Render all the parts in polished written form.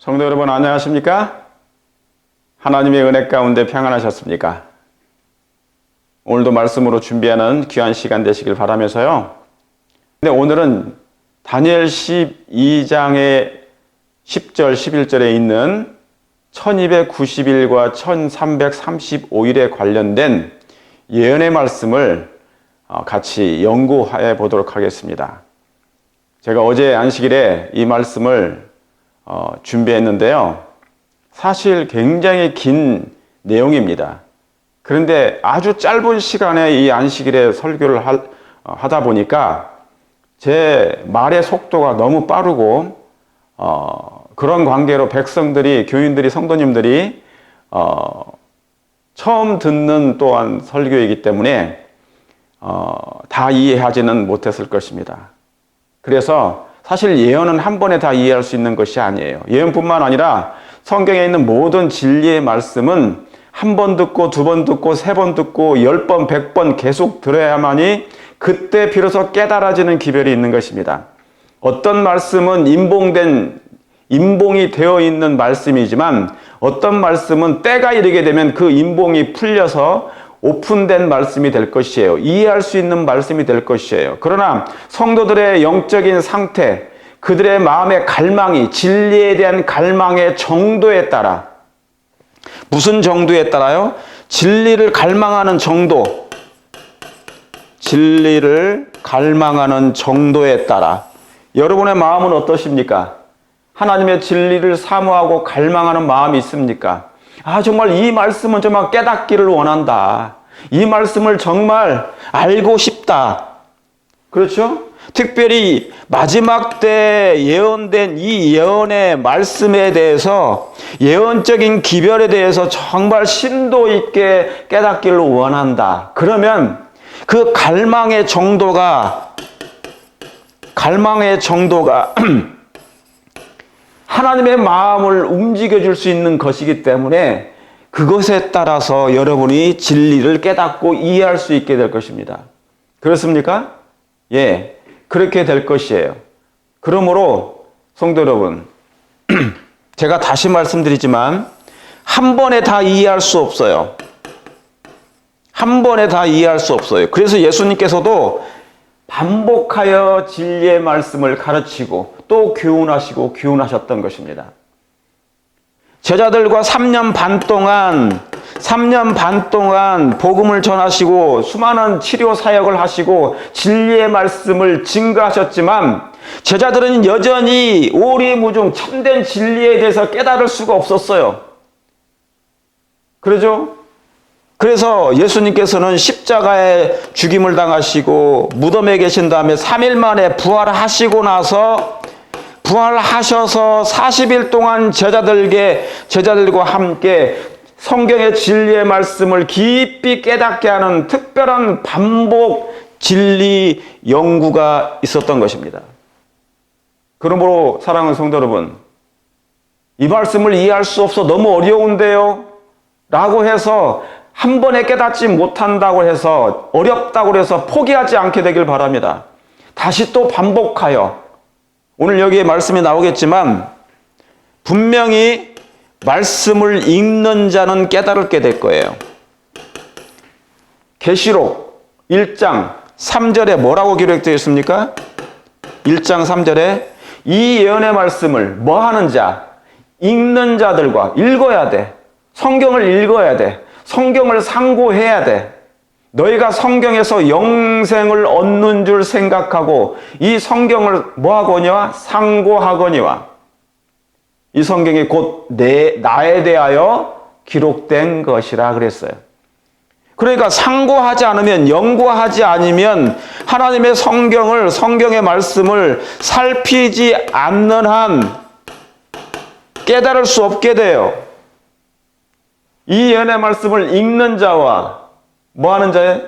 성도 여러분 안녕하십니까? 하나님의 은혜 가운데 평안하셨습니까? 오늘도 말씀으로 준비하는 귀한 시간 되시길 바라면서요. 근데 오늘은 다니엘 12장의 10절, 11절에 있는 1290일과 1335일에 관련된 예언의 말씀을 같이 연구해 보도록 하겠습니다. 제가 어제 안식일에 이 말씀을 준비했는데요. 사실 굉장히 긴 내용입니다. 그런데 아주 짧은 시간에 이 안식일에 설교를 하다 보니까 제 말의 속도가 너무 빠르고 그런 관계로 백성들이, 교인들이, 성도님들이 처음 듣는 또한 설교이기 때문에 다 이해하지는 못했을 것입니다. 그래서 사실 예언은 한 번에 다 이해할 수 있는 것이 아니에요. 예언뿐만 아니라 성경에 있는 모든 진리의 말씀은 한 번 듣고 두 번 듣고 세 번 듣고 10번, 100번 계속 들어야만이 그때 비로소 깨달아지는 기별이 있는 것입니다. 어떤 말씀은 임봉이 되어 있는 말씀이지만 어떤 말씀은 때가 이르게 되면 그 임봉이 풀려서 오픈된 말씀이 될 것이에요. 이해할 수 있는 말씀이 될 것이에요. 그러나 성도들의 영적인 상태, 그들의 마음의 갈망이, 진리에 대한 갈망의 정도에 따라, 무슨 정도에 따라요? 진리를 갈망하는 정도, 진리를 갈망하는 정도에 따라. 여러분의 마음은 어떠십니까? 하나님의 진리를 사모하고 갈망하는 마음이 있습니까? 정말 이 말씀은 정말 깨닫기를 원한다. 이 말씀을 정말 알고 싶다. 그렇죠? 특별히 마지막 때 예언된 이 예언의 말씀에 대해서, 예언적인 기별에 대해서 정말 심도 있게 깨닫기를 원한다. 그러면 그 갈망의 정도가 하나님의 마음을 움직여줄 수 있는 것이기 때문에 그것에 따라서 여러분이 진리를 깨닫고 이해할 수 있게 될 것입니다. 그렇습니까? 예, 그렇게 될 것이에요. 그러므로 성도 여러분, 제가 다시 말씀드리지만 한 번에 다 이해할 수 없어요. 한 번에 다 이해할 수 없어요. 그래서 예수님께서도 반복하여 진리의 말씀을 가르치고 또 교훈하셨던 것입니다. 제자들과 3년 반 동안 복음을 전하시고 수많은 치료 사역을 하시고 진리의 말씀을 증거하셨지만 제자들은 여전히 오리무중 참된 진리에 대해서 깨달을 수가 없었어요. 그러죠? 그래서 예수님께서는 십자가에 죽임을 당하시고 무덤에 계신 다음에 3일 만에 부활하시고 나서 부활하셔서 40일 동안 제자들과 함께 성경의 진리의 말씀을 깊이 깨닫게 하는 특별한 반복 진리 연구가 있었던 것입니다. 그러므로 사랑하는 성도 여러분, 이 말씀을 이해할 수 없어 너무 어려운데요? 라고 해서 한 번에 깨닫지 못한다고 해서, 어렵다고 해서 포기하지 않게 되길 바랍니다. 다시 또 반복하여, 오늘 여기에 말씀이 나오겠지만 분명히 말씀을 읽는 자는 깨달게 될 거예요. 계시록 1장 3절에 뭐라고 기록되어 있습니까? 1장 3절에 이 예언의 말씀을 뭐 하는 자? 읽는 자들과 읽어야 돼. 성경을 읽어야 돼. 성경을 상고해야 돼. 너희가 성경에서 영생을 얻는 줄 생각하고 이 성경을 뭐하거니와? 상고하거니와. 이 성경이 곧 나에 대하여 기록된 것이라 그랬어요. 그러니까 상고하지 않으면, 연구하지 않으면 하나님의 성경의 말씀을 살피지 않는 한 깨달을 수 없게 돼요. 이 예언의 말씀을 읽는 자와 뭐 하는 자에?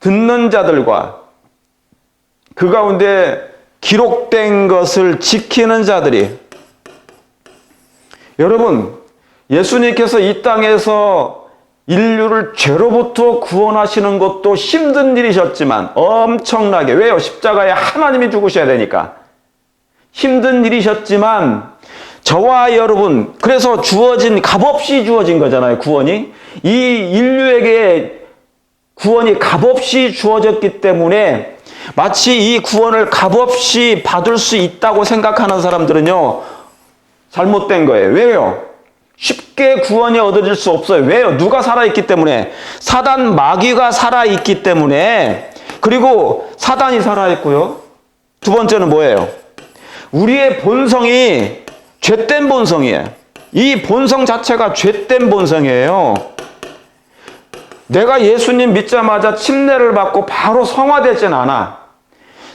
듣는 자들과 그 가운데 기록된 것을 지키는 자들이, 여러분, 예수님께서 이 땅에서 인류를 죄로부터 구원하시는 것도 힘든 일이셨지만 엄청나게, 왜요? 십자가에 하나님이 죽으셔야 되니까 힘든 일이셨지만 저와 여러분, 그래서 주어진, 값없이 주어진 거잖아요, 구원이. 이 인류에게 구원이 값없이 주어졌기 때문에 마치 이 구원을 값없이 받을 수 있다고 생각하는 사람들은요, 잘못된 거예요. 왜요? 쉽게 구원이 얻어질 수 없어요. 왜요? 누가 살아있기 때문에. 사단 마귀가 살아있기 때문에. 그리고 사단이 살아있고요. 두 번째는 뭐예요? 우리의 본성이 죄된 본성이에요. 이 본성 자체가 죄된 본성이에요. 내가 예수님 믿자마자 침례를 받고 바로 성화되진 않아.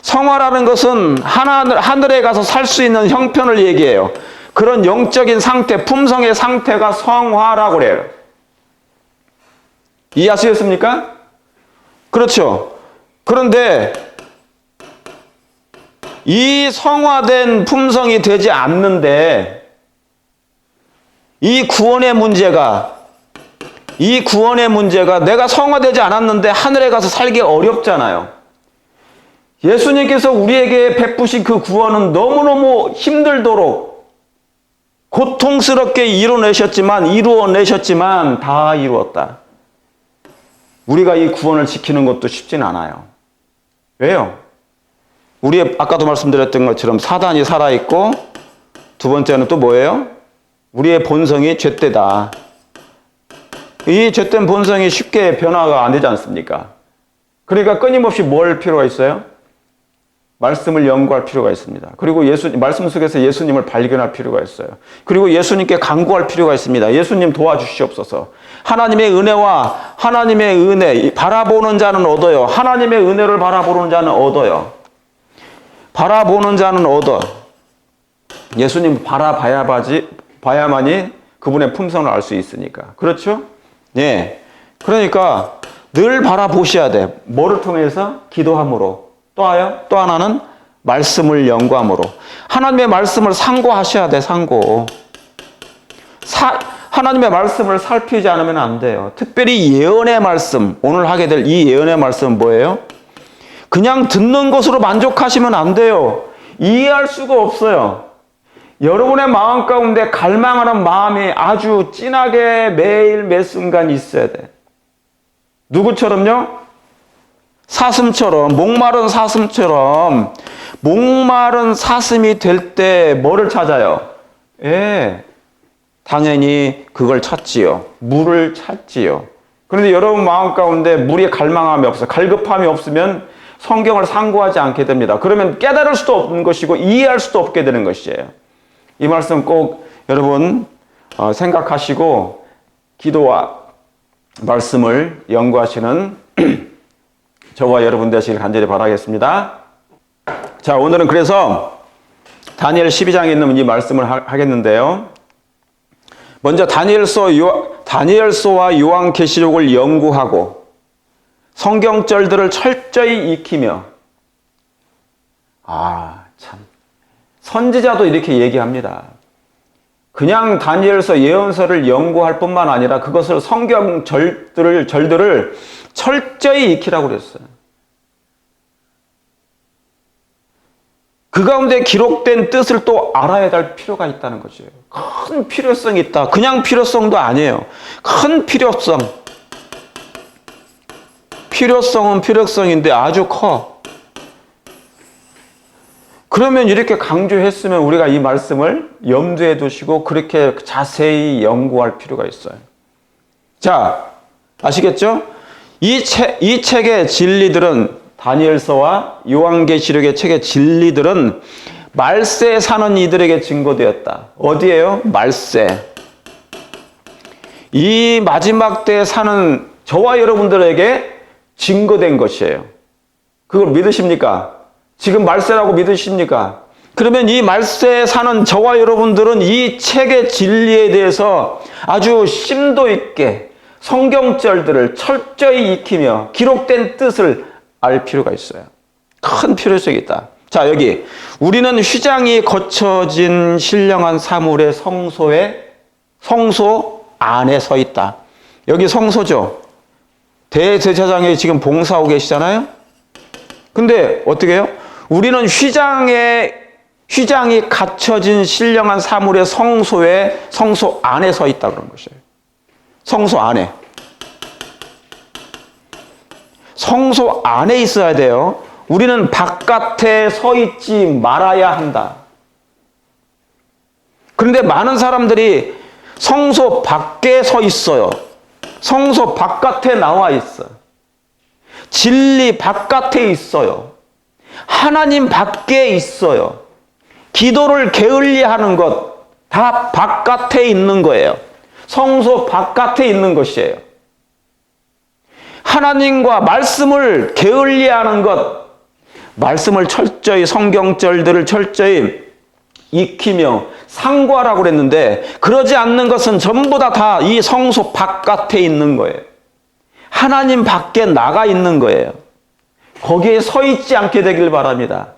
성화라는 것은 하늘에 가서 살 수 있는 형편을 얘기해요. 그런 영적인 상태, 품성의 상태가 성화라고 그래요. 이해하시겠습니까? 그렇죠. 그런데 이 성화된 품성이 되지 않는데 이 구원의 문제가 내가 성화되지 않았는데 하늘에 가서 살기 어렵잖아요. 예수님께서 우리에게 베푸신 그 구원은 너무너무 힘들도록 고통스럽게 이루어내셨지만 다 이루었다. 우리가 이 구원을 지키는 것도 쉽진 않아요. 왜요? 아까도 말씀드렸던 것처럼 사단이 살아있고, 두 번째는 또 뭐예요? 우리의 본성이 죄되다. 이 죄된 본성이 쉽게 변화가 안 되지 않습니까? 그러니까 끊임없이 뭘 할 필요가 있어요? 말씀을 연구할 필요가 있습니다. 그리고 말씀 속에서 예수님을 발견할 필요가 있어요. 그리고 예수님께 간구할 필요가 있습니다. 예수님 도와주시옵소서. 하나님의 은혜와 하나님의 은혜, 바라보는 자는 얻어요. 하나님의 은혜를 바라보는 자는 얻어요. 바라보는 자는 얻어. 예수님 봐야만이 그분의 품성을 알 수 있으니까. 그렇죠? 예. 그러니까 늘 바라보셔야 돼. 뭐를 통해서? 기도함으로. 또 하나는 말씀을 연구함으로. 하나님의 말씀을 상고하셔야 돼, 상고. 하나님의 말씀을 살피지 않으면 안 돼요. 특별히 예언의 말씀, 오늘 하게 될 이 예언의 말씀은 뭐예요? 그냥 듣는 것으로 만족하시면 안 돼요. 이해할 수가 없어요. 여러분의 마음 가운데 갈망하는 마음이 아주 진하게 매일 매 순간 있어야 돼. 누구처럼요? 사슴처럼, 목마른 사슴이 될 때 뭐를 찾아요? 예, 당연히 그걸 찾지요. 물을 찾지요. 그런데 여러분 마음 가운데 물이 갈망함이 없어, 갈급함이 없으면 성경을 상고하지 않게 됩니다. 그러면 깨달을 수도 없는 것이고 이해할 수도 없게 되는 것이에요. 이 말씀 꼭 여러분 생각하시고 기도와 말씀을 연구하시는 저와 여러분 되시길 간절히 바라겠습니다. 자, 오늘은 그래서 다니엘 12장에 있는 이 말씀을 하겠는데요. 먼저 다니엘서와 요한계시록을 연구하고 성경절들을 철저히 익히며, 참 선지자도 이렇게 얘기합니다. 그냥 다니엘서 예언서를 연구할 뿐만 아니라 그것을 성경절들을 철저히 익히라고 그랬어요. 그 가운데 기록된 뜻을 또 알아야 될 필요가 있다는 거죠. 큰 필요성이 있다. 그냥 필요성도 아니에요. 큰 필요성. 필요성은 필요성인데 아주 커. 그러면 이렇게 강조했으면 우리가 이 말씀을 염두에 두시고 그렇게 자세히 연구할 필요가 있어요. 자, 아시겠죠? 이 책의 진리들은, 다니엘서와 요한계시록의 책의 진리들은 말세에 사는 이들에게 증거되었다. 어디예요? 말세. 이 마지막 때에 사는 저와 여러분들에게 증거된 것이에요. 그걸 믿으십니까? 지금 말세라고 믿으십니까? 그러면 이 말세에 사는 저와 여러분들은 이 책의 진리에 대해서 아주 심도 있게 성경절들을 철저히 익히며 기록된 뜻을 알 필요가 있어요. 큰 필요성이 있다. 자, 여기 우리는 휘장이 거쳐진 신령한 사물의 성소 안에 서 있다. 여기 성소죠. 대제사장이 지금 봉사하고 계시잖아요. 근데 어떻게 해요? 우리는 휘장에 휘장이 갖춰진 신령한 사물의 성소 안에 서 있다 그런 것이에요. 성소 안에. 성소 안에 있어야 돼요. 우리는 바깥에 서 있지 말아야 한다. 그런데 많은 사람들이 성소 밖에 서 있어요. 성소 바깥에 나와 있어. 진리 바깥에 있어요. 하나님 밖에 있어요. 기도를 게을리하는 것 다 바깥에 있는 거예요. 성소 바깥에 있는 것이에요. 하나님과 말씀을 게을리하는 것, 말씀을 철저히 성경절들을 철저히 익히며 상고하라고 그랬는데 그러지 않는 것은 전부 다 이 성소 바깥에 있는 거예요. 하나님 밖에 나가 있는 거예요. 거기에 서 있지 않게 되길 바랍니다.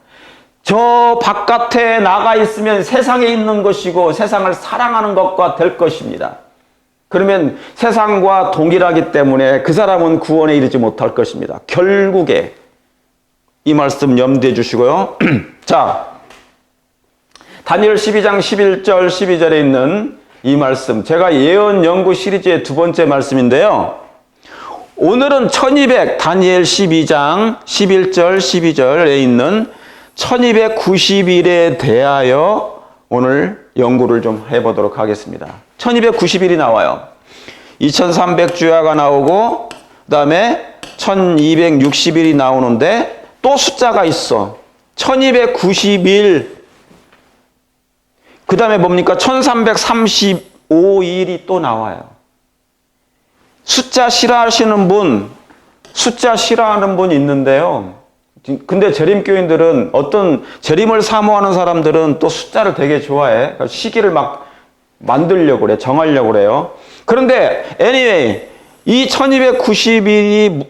저 바깥에 나가 있으면 세상에 있는 것이고 세상을 사랑하는 것과 될 것입니다. 그러면 세상과 동일하기 때문에 그 사람은 구원에 이르지 못할 것입니다. 결국에 이 말씀 염두해 주시고요. 자, 다니엘 12장 11절 12절에 있는 이 말씀, 제가 예언 연구 시리즈의 두 번째 말씀인데요. 오늘은 다니엘 12장 11절 12절에 있는 1290일에 대하여 오늘 연구를 좀 해보도록 하겠습니다. 1290일이 나와요. 2300주야가 나오고 그 다음에 1260일이 나오는데 또 숫자가 있어. 1290일 그 다음에 뭡니까? 1335일이 또 나와요. 숫자 싫어하시는 분 있는데요. 근데 재림교인들은 어떤 재림을 사모하는 사람들은 또 숫자를 되게 좋아해. 그러니까 시기를 막 만들려고 그래. 정하려고 그래요. 그런데 anyway 이 1290일이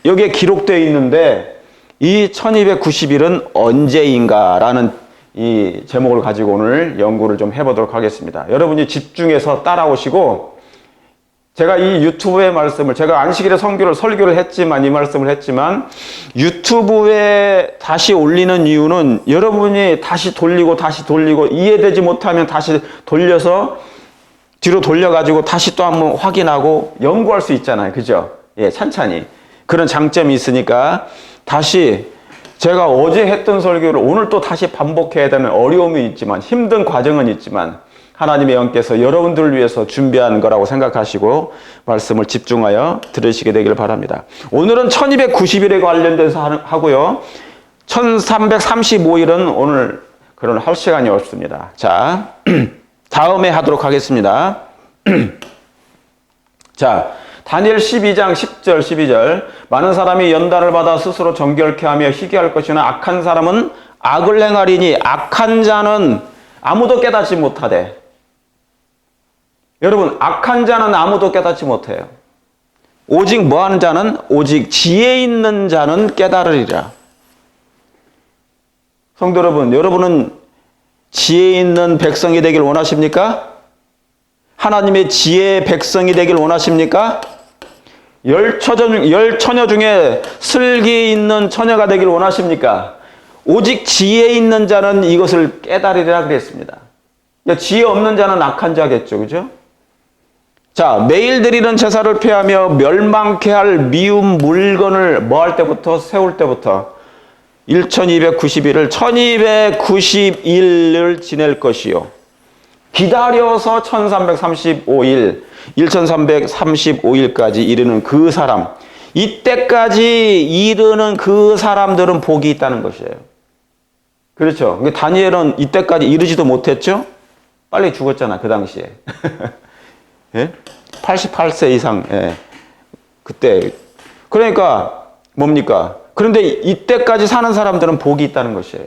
여기에 기록되어 있는데 이 1290일은 언제인가라는 이 제목을 가지고 오늘 연구를 좀 해보도록 하겠습니다. 여러분이 집중해서 따라오시고 제가 이 유튜브의 말씀을 제가 안식일에 설교를 했지만 이 말씀을 했지만 유튜브에 다시 올리는 이유는 여러분이 다시 돌리고 이해되지 못하면 다시 돌려서 뒤로 돌려가지고 다시 또 한번 확인하고 연구할 수 있잖아요. 그죠? 예, 찬찬히. 그런 장점이 있으니까 다시 제가 어제 했던 설교를 오늘 또 다시 반복해야 되는 어려움이 있지만 힘든 과정은 있지만 하나님의 영께서 여러분들을 위해서 준비한 거라고 생각하시고 말씀을 집중하여 들으시게 되기를 바랍니다. 오늘은 1290일에 관련돼서 하고요. 1335일은 오늘 그런 할 시간이 없습니다. 자, 다음에 하도록 하겠습니다. 자, 다니엘 12장 10절 12절 많은 사람이 연단을 받아 스스로 정결케 하며 희귀할 것이나 악한 사람은 악을 행하리니 악한 자는 아무도 깨닫지 못하되. 여러분, 악한 자는 아무도 깨닫지 못해요. 오직 뭐하는 자는? 오직 지혜 있는 자는 깨달으리라. 성도 여러분, 여러분은 지혜 있는 백성이 되길 원하십니까? 하나님의 지혜의 백성이 되길 원하십니까? 열 처녀 중에 슬기 있는 처녀가 되길 원하십니까? 오직 지혜 있는 자는 이것을 깨달으리라 그랬습니다. 그러니까 지혜 없는 자는 악한 자겠죠. 그죠? 자, 매일 드리는 제사를 폐하며 멸망케 할 미운 물건을 뭐 할 때부터? 세울 때부터 1290일을 1290일을 지낼 것이요. 기다려서 1335일, 1335일까지 이르는 그 사람, 이때까지 이르는 그 사람들은 복이 있다는 것이에요. 그렇죠. 그러니까 다니엘은 이때까지 이르지도 못했죠? 빨리 죽었잖아, 그 당시에. 예? 88세 이상, 예. 그때. 그러니까, 뭡니까? 그런데 이때까지 사는 사람들은 복이 있다는 것이에요.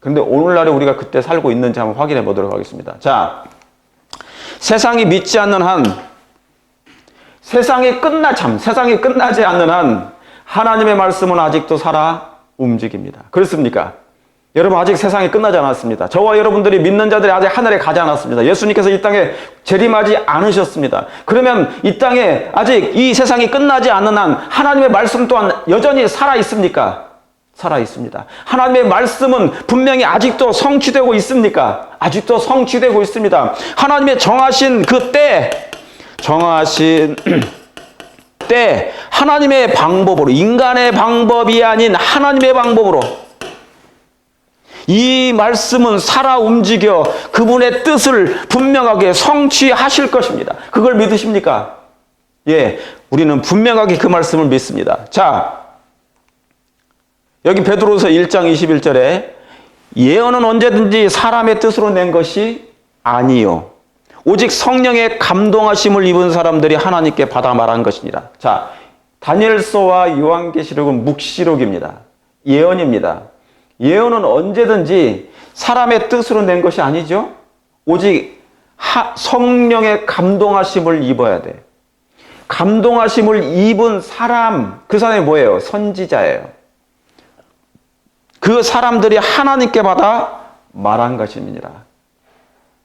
그런데 오늘날에 우리가 그때 살고 있는지 한번 확인해 보도록 하겠습니다. 자, 세상이 믿지 않는 한, 세상이 끝나지 않는 한, 하나님의 말씀은 아직도 살아 움직입니다. 그렇습니까? 여러분, 아직 세상이 끝나지 않았습니다. 저와 여러분들이 믿는 자들이 아직 하늘에 가지 않았습니다. 예수님께서 이 땅에 재림하지 않으셨습니다. 그러면 이 땅에 아직 이 세상이 끝나지 않는 한 하나님의 말씀 또한 여전히 살아 있습니까? 살아 있습니다. 하나님의 말씀은 분명히 아직도 성취되고 있습니까? 아직도 성취되고 있습니다. 하나님의 정하신 그 정하신 때 하나님의 방법으로, 인간의 방법이 아닌 하나님의 방법으로 이 말씀은 살아 움직여 그분의 뜻을 분명하게 성취하실 것입니다. 그걸 믿으십니까? 예, 우리는 분명하게 그 말씀을 믿습니다. 자, 여기 베드로서 1장 21절에 예언은 언제든지 사람의 뜻으로 낸 것이 아니요 오직 성령의 감동하심을 입은 사람들이 하나님께 받아 말한 것이니라. 자, 다니엘서와 요한계시록은 묵시록입니다. 예언입니다. 예언은 언제든지 사람의 뜻으로 낸 것이 아니죠. 오직 성령의 감동하심을 입어야 돼. 감동하심을 입은 사람, 그 사람이 뭐예요? 선지자예요. 그 사람들이 하나님께 받아 말한 것입니다.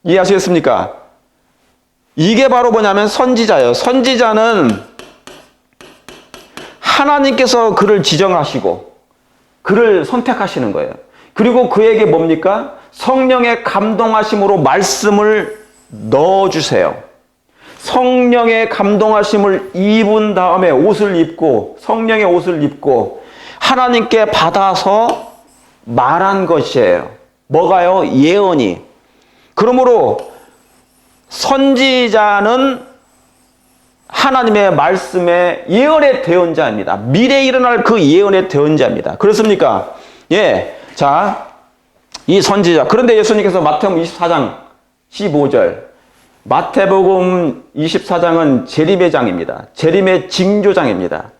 이해하시겠습니까? 이게 바로 뭐냐면 선지자예요. 선지자는 하나님께서 그를 지정하시고 그를 선택하시는 거예요. 그리고 그에게 뭡니까? 성령의 감동하심으로 말씀을 넣어주세요. 성령의 감동하심을 입은 다음에 옷을 입고, 성령의 옷을 입고 하나님께 받아서 말한 것이에요. 뭐가요? 예언이. 그러므로 선지자는 하나님의 말씀의 예언의 대언자입니다. 미래에 일어날 그 예언의 대언자입니다. 그렇습니까? 예. 자, 이 선지자. 그런데 예수님께서 마태복음 24장 15절, 마태복음 24장은 재림의 장입니다. 재림의 징조장입니다.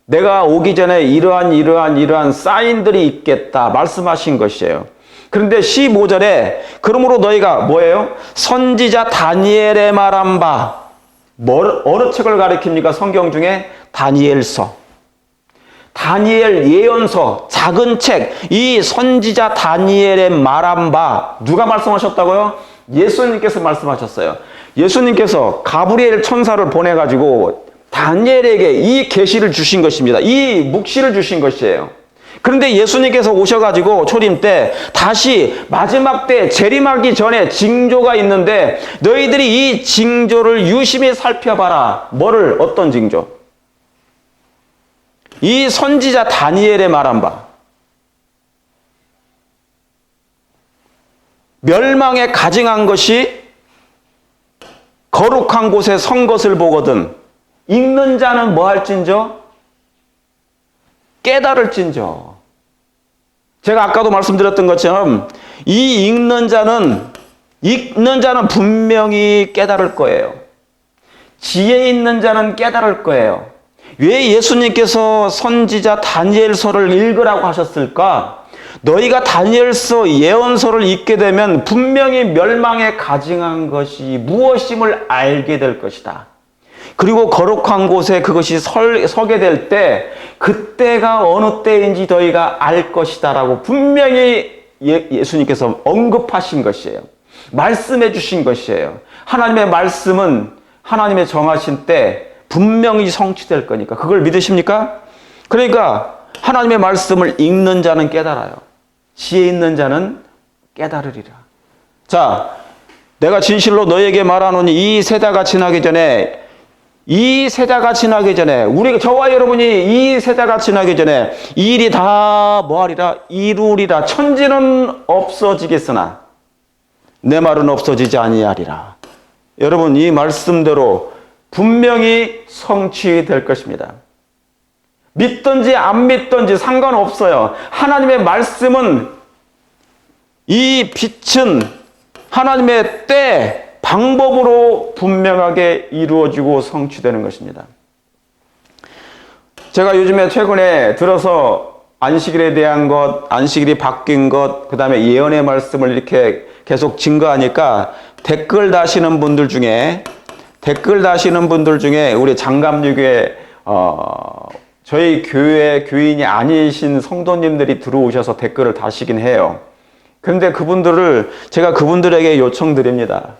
내가 오기 전에 이러한 사인들이 있겠다 말씀하신 것이에요. 그런데 15절에 그러므로 너희가 뭐예요? 선지자 다니엘의 말한 바, 어느 책을 가리킵니까? 성경 중에 다니엘서, 다니엘 예언서, 작은 책, 이 선지자 다니엘의 말한 바 누가 말씀하셨다고요? 예수님께서 말씀하셨어요. 예수님께서 가브리엘 천사를 보내가지고 다니엘에게 이 계시를 주신 것입니다. 이 묵시를 주신 것이에요. 그런데 예수님께서 오셔가지고 초림 때 다시 마지막 때 재림하기 전에 징조가 있는데 너희들이 이 징조를 유심히 살펴봐라. 뭐를? 어떤 징조? 이 선지자 다니엘의 말한 바, 멸망에 가증한 것이 거룩한 곳에 선 것을 보거든 읽는 자는 뭐 할진저? 깨달을진저. 제가 아까도 말씀드렸던 것처럼 이 읽는 자는 분명히 깨달을 거예요. 지혜 있는 자는 깨달을 거예요. 왜 예수님께서 선지자 다니엘서를 읽으라고 하셨을까? 너희가 다니엘서 예언서를 읽게 되면 분명히 멸망에 가증한 것이 무엇임을 알게 될 것이다. 그리고 거룩한 곳에 그것이 서게 될 때 그때가 어느 때인지 너희가 알 것이다 라고 분명히 예수님께서 언급하신 것이에요. 말씀해 주신 것이에요. 하나님의 말씀은 하나님의 정하신 때 분명히 성취될 거니까 그걸 믿으십니까? 그러니까 하나님의 말씀을 읽는 자는 깨달아요. 지혜 있는 자는 깨달으리라. 자, 내가 진실로 너에게 말하노니 이 세대가 지나기 전에 저와 여러분이 이 세대가 지나기 전에 이 일이 다 뭐하리라? 이루리라. 천지는 없어지겠으나 내 말은 없어지지 아니하리라. 여러분, 이 말씀대로 분명히 성취될 것입니다. 믿든지 안 믿든지 상관없어요. 하나님의 말씀은, 이 빛은 하나님의 때 방법으로 분명하게 이루어지고 성취되는 것입니다. 제가 요즘에 최근에 들어서 안식일에 대한 것, 안식일이 바뀐 것, 그 다음에 예언의 말씀을 이렇게 계속 증거하니까 댓글 다시는 분들 중에 우리 장감육에 저희 교회 교인이 아니신 성도님들이 들어오셔서 댓글을 다시긴 해요. 그런데 제가 그분들에게 요청드립니다.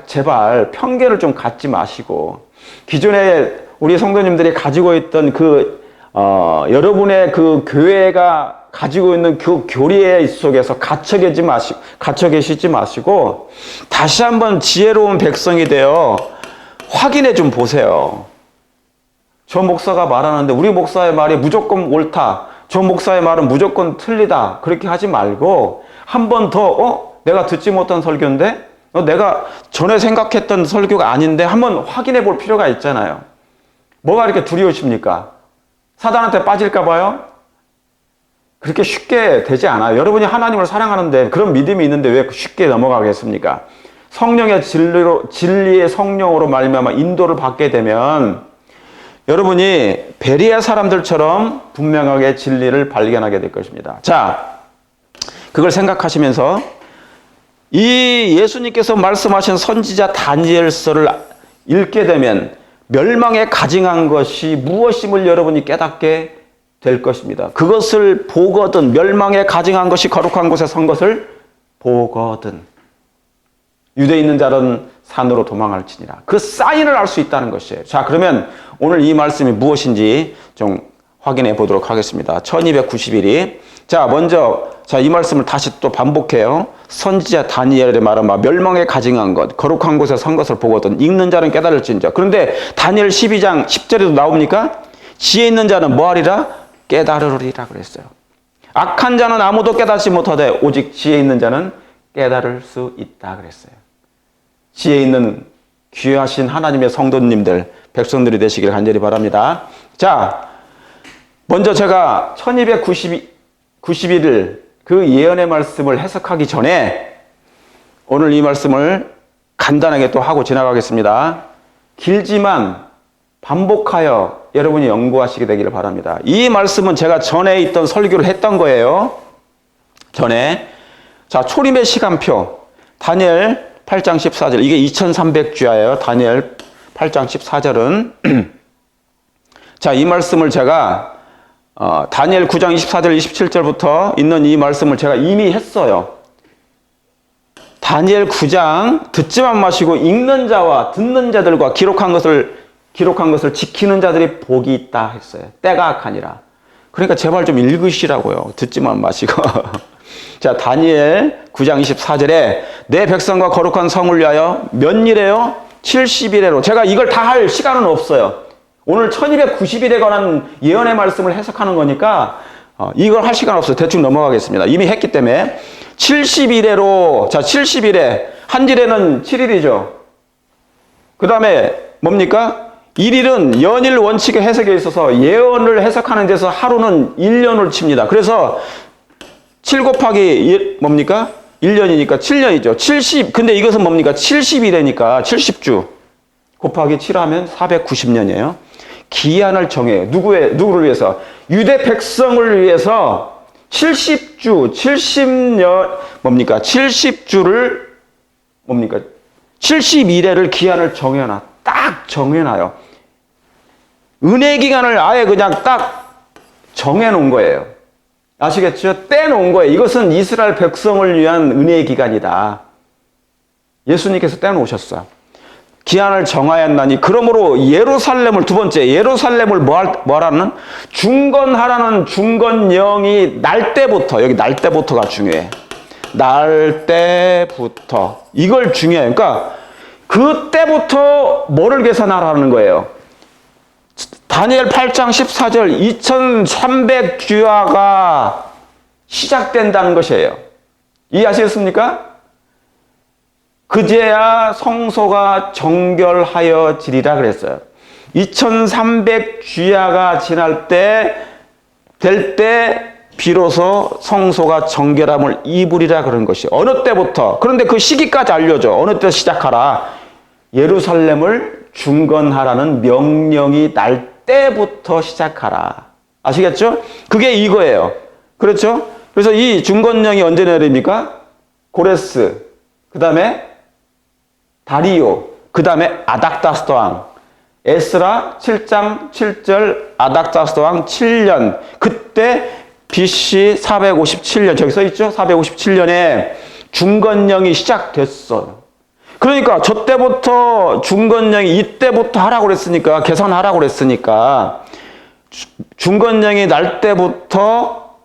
제발 편견을 좀 갖지 마시고 기존에 우리 성도님들이 가지고 있던 그 여러분의 그 교회가 가지고 있는 그 교리의 속에서 갇혀 계시지 마시고 다시 한번 지혜로운 백성이 되어 확인해 좀 보세요. 저 목사가 말하는데 우리 목사의 말이 무조건 옳다. 저 목사의 말은 무조건 틀리다. 그렇게 하지 말고 한 번 더 내가 듣지 못한 설교인데 내가 전에 생각했던 설교가 아닌데 한번 확인해 볼 필요가 있잖아요. 뭐가 이렇게 두려우십니까? 사단한테 빠질까 봐요? 그렇게 쉽게 되지 않아요. 여러분이 하나님을 사랑하는데 그런 믿음이 있는데 왜 쉽게 넘어가겠습니까? 성령의 진리의 성령으로 말미암아 인도를 받게 되면 여러분이 베리아 사람들처럼 분명하게 진리를 발견하게 될 것입니다. 자, 그걸 생각하시면서 이 예수님께서 말씀하신 선지자 다니엘서를 읽게 되면 멸망에 가증한 것이 무엇임을 여러분이 깨닫게 될 것입니다. 그것을 보거든 멸망에 가증한 것이 거룩한 곳에 선 것을 보거든 유대에 있는 자는 산으로 도망할지니라. 그 사인을 알 수 있다는 것이에요. 자, 그러면 오늘 이 말씀이 무엇인지 좀 확인해 보도록 하겠습니다. 1291이 자, 먼저 이 말씀을 다시 또 반복해요. 선지자 다니엘의 말은 멸망에 가증한 것, 거룩한 곳에 선 것을 보거든 읽는 자는 깨달을진저. 그런데 다니엘 12장 10절에도 나옵니까? 지혜 있는 자는 뭐하리라? 깨달으리라 그랬어요. 악한 자는 아무도 깨닫지 못하되 오직 지혜 있는 자는 깨달을 수 있다 그랬어요. 지혜 있는 귀하신 하나님의 성도님들, 백성들이 되시길 간절히 바랍니다. 자, 먼저 제가 1291을 그 예언의 말씀을 해석하기 전에 오늘 이 말씀을 간단하게 또 하고 지나가겠습니다. 길지만 반복하여 여러분이 연구하시게 되기를 바랍니다. 이 말씀은 제가 전에 있던 설교를 했던 거예요. 전에. 자, 초림의 시간표. 다니엘 8장 14절. 이게 2300주야예요. 다니엘 8장 14절은. 자, 이 말씀을 제가 다니엘 9장 24절 27절부터 있는 이 말씀을 제가 이미 했어요. 다니엘 9장 듣지만 마시고 읽는 자와 듣는 자들과 기록한 것을 지키는 자들이 복이 있다 했어요. 때가 악하니라. 그러니까 제발 좀 읽으시라고요. 듣지만 마시고. 자, 다니엘 9장 24절에 내 백성과 거룩한 성을 위하여 몇 일에요? 70일에로. 제가 이걸 다 할 시간은 없어요. 오늘 1290일에 관한 예언의 말씀을 해석하는 거니까 이걸 할 시간 없어요. 대충 넘어가겠습니다. 이미 했기 때문에 70일에로. 자, 70일에 한 일에는 7일이죠. 그 다음에 뭡니까? 1일은 연일 원칙의 해석에 있어서 예언을 해석하는 데서 하루는 1년을 칩니다. 그래서 7 곱하기 뭡니까? 1년이니까 7년이죠. 근데 이것은 뭡니까? 70일이니까 70주 곱하기 7하면 490년이에요. 기한을 정해요. 누구를 위해서? 유대 백성을 위해서 70주, 70년, 뭡니까? 70주를, 뭡니까? 70일에를 기한을 딱 정해놔요. 은혜 기간을 아예 그냥 딱 정해놓은 거예요. 아시겠죠? 떼놓은 거예요. 이것은 이스라엘 백성을 위한 은혜의 기간이다. 예수님께서 떼놓으셨어요. 기한을 정하였나니 그러므로 예루살렘을 두 번째 예루살렘을 뭐하라는? 중건하라는 중건령이 날 때부터, 여기 날 때부터가 중요해. 날 때부터. 이걸 중요해요. 그러니까 그때부터 뭐를 계산하라는 거예요? 다니엘 8장 14절 2300주야가 시작된다는 것이에요. 이해하시겠습니까? 그제야 성소가 정결하여지리라 그랬어요. 2300주야가 지날 될 때 비로소 성소가 정결함을 입으리라 그런 것이 어느 때부터. 그런데 그 시기까지 알려줘. 어느 때 시작하라. 예루살렘을 중건하라는 명령이 날 때부터 시작하라. 아시겠죠? 그게 이거예요. 그렇죠? 그래서 이 중건령이 언제 내립니까? 고레스, 그 다음에 다리오, 그 다음에 아닥다스도 왕. 에스라 7장 7절 아닥다스도 왕 7년. 그때 BC 457년, 저기 써있죠? 457년에 중건령이 시작됐어요. 그러니까 저 때부터 중건령이 이때부터 하라고 그랬으니까, 계산하라고 그랬으니까 중건령이 날 때부터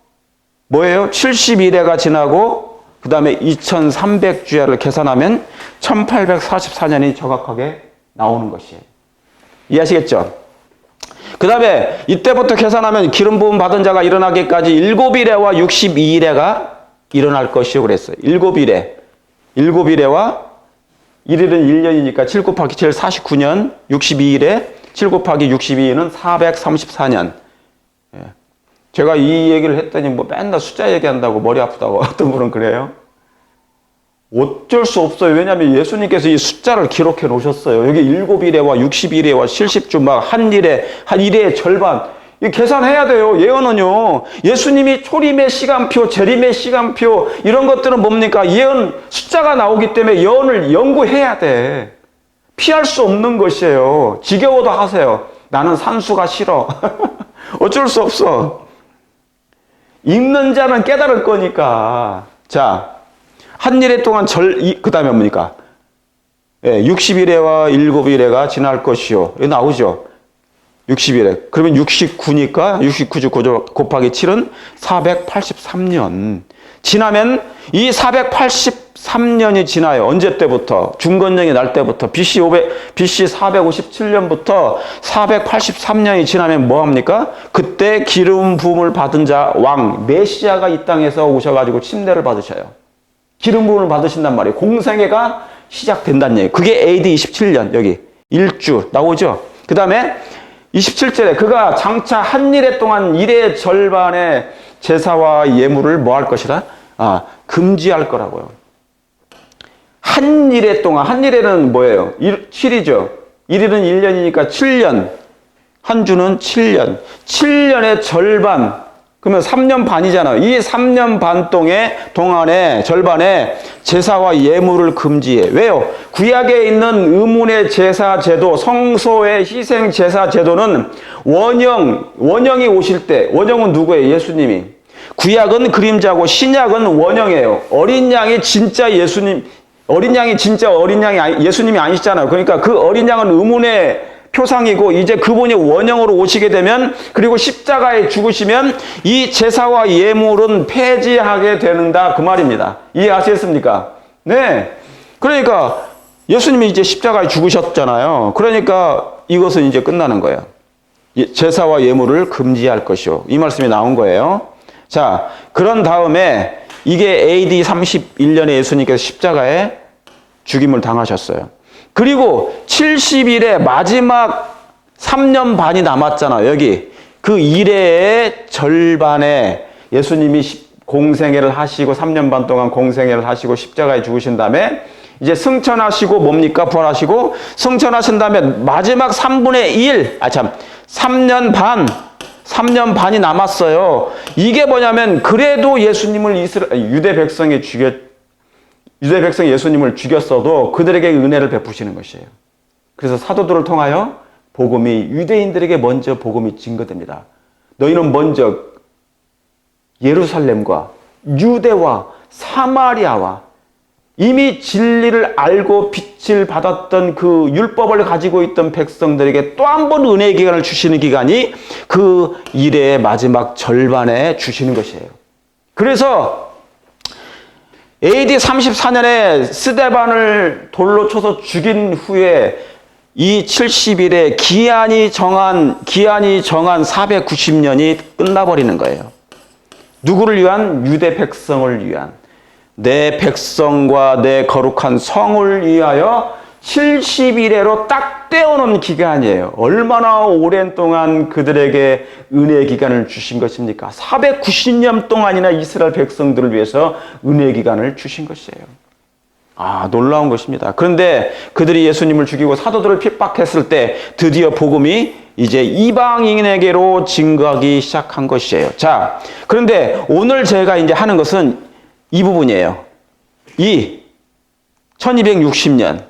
뭐예요? 71회가 지나고 그 다음에 2300주야를 계산하면 1844년이 정확하게 나오는 것이에요. 이해하시겠죠? 그 다음에 이때부터 계산하면 기름 부음 받은 자가 일어나기까지 7일에와 62일에가 일어날 것이요 그랬어요. 7일에. 7일에와 1일은 1년이니까 7 곱하기 7 49년, 62일에 7 곱하기 62는 434년. 제가 이 얘기를 했더니 뭐 맨날 숫자 얘기한다고 머리 아프다고 어떤 분은 그래요. 어쩔 수 없어요. 왜냐하면 예수님께서 이 숫자를 기록해 놓으셨어요. 여기 7일에와 60일에와 70주 막 한 일의 절반. 이 계산해야 돼요. 예언은요. 예수님이 초림의 시간표, 재림의 시간표 이런 것들은 뭡니까? 예언 숫자가 나오기 때문에 예언을 연구해야 돼. 피할 수 없는 것이에요. 지겨워도 하세요. 나는 산수가 싫어. 어쩔 수 없어. 읽는 자는 깨달을 거니까. 자, 한 일해 동안 그 다음에 뭡니까? 60일에와 7일에가 지날 것이요. 여기 나오죠? 60일에. 그러면 69니까 69주 곱하기 7은 483년. 지나면 이 483년이 지나요. 언제 때부터? 중건령이 날 때부터. BC 457년부터 483년이 지나면 뭐합니까? 그때 기름 부음을 받은 자 왕 메시아가 이 땅에서 오셔가지고 침례를 받으셔요. 기름 부음을 받으신단 말이에요. 공생애가 시작된다는 얘기예요. 그게 AD 27년 여기 1주 나오죠. 그 다음에 27절에 그가 장차 한 일해 동안 일의 절반의 제사와 예물을 뭐 할 것이라? 금지할 거라고요. 한 일해 동안, 한 일에는 뭐예요? 7이죠. 1일은 1년이니까 7년. 한 주는 7년. 7년의 절반. 그러면 3년 반이잖아요. 이 3년 반 동안에 절반에 제사와 예물을 금지해. 왜요? 구약에 있는 의문의 제사 제도, 성소의 희생 제사 제도는 원형이 오실 때, 원형은 누구예요? 예수님이. 구약은 그림자고 신약은 원형이에요. 어린 양이 진짜 예수님이 예수님이 아니시잖아요. 그러니까 그 어린 양은 의문의 표상이고 이제 그분이 원형으로 오시게 되면 그리고 십자가에 죽으시면 이 제사와 예물은 폐지하게 되는다 그 말입니다. 이해하시겠습니까? 네. 그러니까 예수님이 이제 십자가에 죽으셨잖아요. 그러니까 이것은 이제 끝나는 거예요. 제사와 예물을 금지할 것이요. 이 말씀이 나온 거예요. 자, 그런 다음에 이게 AD 31년에 예수님께서 십자가에 죽임을 당하셨어요. 그리고 70일에 마지막 3년 반이 남았잖아요. 여기 그 일의 절반에 예수님이 공생애를 하시고 3년 반 동안 공생애를 하시고 십자가에 죽으신 다음에 이제 승천하시고 뭡니까? 부활하시고 승천하신 다음에 마지막 3분의 1, 3년 반이 남았어요. 이게 뭐냐면 그래도 예수님을 유대 백성이 예수님을 죽였어도 그들에게 은혜를 베푸시는 것이에요. 그래서 사도들을 통하여 복음이 유대인들에게 먼저 복음이 증거됩니다. 너희는 먼저 예루살렘과 유대와 사마리아와 이미 진리를 알고 빛을 받았던 그 율법을 가지고 있던 백성들에게 또 한 번 은혜의 기간을 주시는 기간이 그 일의 마지막 절반에 주시는 것이에요. 그래서 AD 34년에 스데반을 돌로 쳐서 죽인 후에 이 70일에 기한이 정한 490년이 끝나버리는 거예요. 누구를 위한? 유대 백성을 위한. 내 백성과 내 거룩한 성을 위하여 70일에로 딱 떼어놓은 기간이에요. 얼마나 오랜 동안 그들에게 은혜의 기간을 주신 것입니까? 490년 동안이나 이스라엘 백성들을 위해서 은혜의 기간을 주신 것이에요. 놀라운 것입니다. 그런데 그들이 예수님을 죽이고 사도들을 핍박했을 때 드디어 복음이 이제 이방인에게로 증거하기 시작한 것이에요. 자, 그런데 오늘 제가 이제 하는 것은 이 부분이에요. 1260년,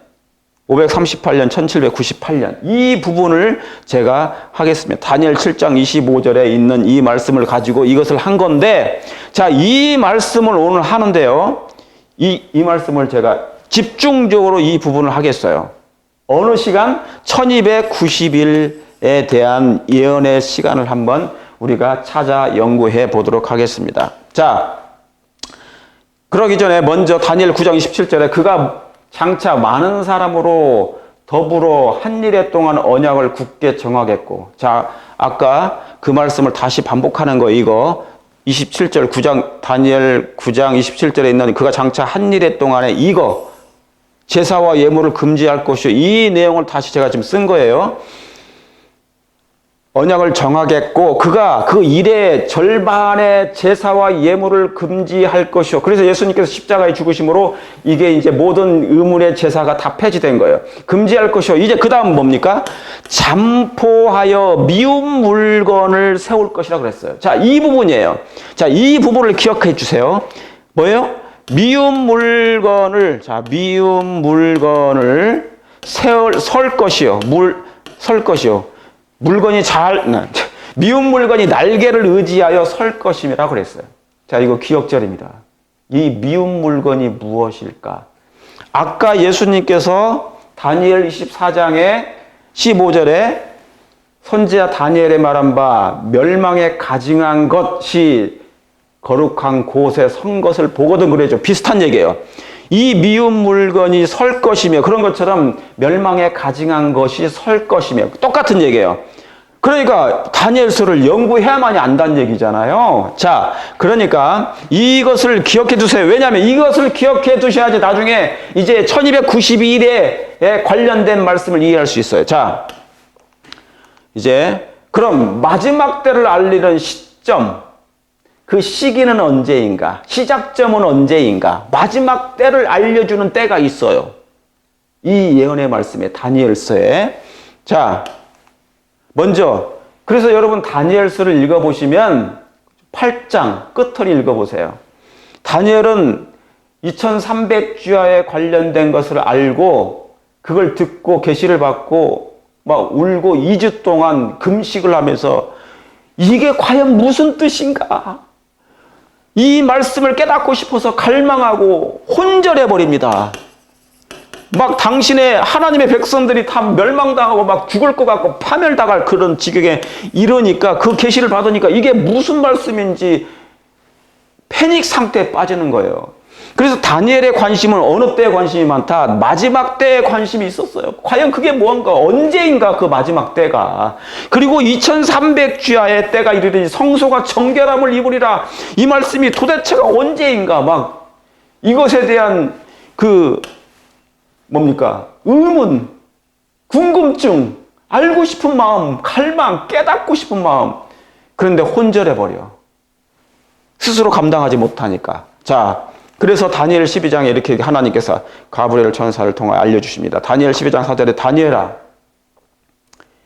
538년, 1798년 이 부분을 제가 하겠습니다. 다니엘 7장 25절에 있는 이 말씀을 가지고 이것을 한 건데 자, 이 말씀을 오늘 하는데요. 이 말씀을 제가 집중적으로 이 부분을 하겠어요. 어느 시간? 1290일 대한 예언의 시간을 한번 우리가 찾아 연구해 보도록 하겠습니다. 자, 그러기 전에 먼저 다니엘 9장 27절에 그가 장차 많은 사람으로 더불어 한 일에 동안 언약을 굳게 정하겠고. 자, 아까 그 말씀을 다시 반복하는 거 이거 27절 9장 다니엘 9장 27절에 있는 그가 장차 한 일에 동안에 이거 제사와 예물을 금지할 것이요. 이 내용을 다시 제가 지금 쓴 거예요. 언약을 정하겠고 그가 그 일의 절반의 제사와 예물을 금지할 것이요. 그래서 예수님께서 십자가에 죽으심으로 이게 이제 모든 의문의 제사가 다 폐지된 거예요. 금지할 것이요. 이제 그 다음 뭡니까? 잠포하여 미운 물건을 세울 것이라 그랬어요. 자, 이 부분이에요. 자, 이 부분을 기억해 주세요. 뭐예요? 미운 물건을 설 것이요. 설 것이요. 미운 물건이 날개를 의지하여 설 것임이라고 그랬어요. 자, 이거 기억절입니다. 이 미운 물건이 무엇일까? 아까 예수님께서 다니엘 24장의 15절에 선지자 다니엘의 말한 바 멸망에 가증한 것이 거룩한 곳에 선 것을 보거든 그래죠. 비슷한 얘기예요. 이 미운 물건이 설 것이며 그런 것처럼 멸망에 가증한 것이 설 것이며 똑같은 얘기예요. 그러니까 다니엘서를 연구해야만이 안다는 얘기잖아요. 자, 그러니까 이것을 기억해 두세요. 왜냐하면 이것을 기억해 두셔야지 나중에 이제 1292일에 관련된 말씀을 이해할 수 있어요. 자, 이제 그럼 마지막 때를 알리는 시점, 그 시기는 언제인가? 시작점은 언제인가? 마지막 때를 알려주는 때가 있어요. 이 예언의 말씀에 다니엘서에. 자, 먼저 그래서 여러분 다니엘서를 읽어보시면 8장 끝을 읽어보세요. 다니엘은 2300주야에 관련된 것을 알고 그걸 듣고 계시를 받고 막 울고 2주 동안 금식을 하면서 이게 과연 무슨 뜻인가? 이 말씀을 깨닫고 싶어서 갈망하고 혼절해 버립니다. 막 당신의 하나님의 백성들이 다 멸망당하고 막 죽을 것 같고 파멸당할 그런 지경에 이르니까 그 계시를 받으니까 이게 무슨 말씀인지 패닉 상태에 빠지는 거예요. 그래서 다니엘의 관심은 어느 때에 관심이 많다? 마지막 때에 관심이 있었어요. 과연 그게 뭔가 언제인가 그 마지막 때가. 그리고 2300주야의 때가 이르더니 성소가 정결함을 입으리라. 이 말씀이 도대체가 언제인가 막 이것에 대한 뭡니까? 의문, 궁금증, 알고 싶은 마음, 갈망, 깨닫고 싶은 마음. 그런데 혼절해버려. 스스로 감당하지 못하니까. 자, 그래서 다니엘 12장에 이렇게 하나님께서 가브리엘 천사를 통해 알려주십니다. 다니엘 12장 4절에 다니엘아,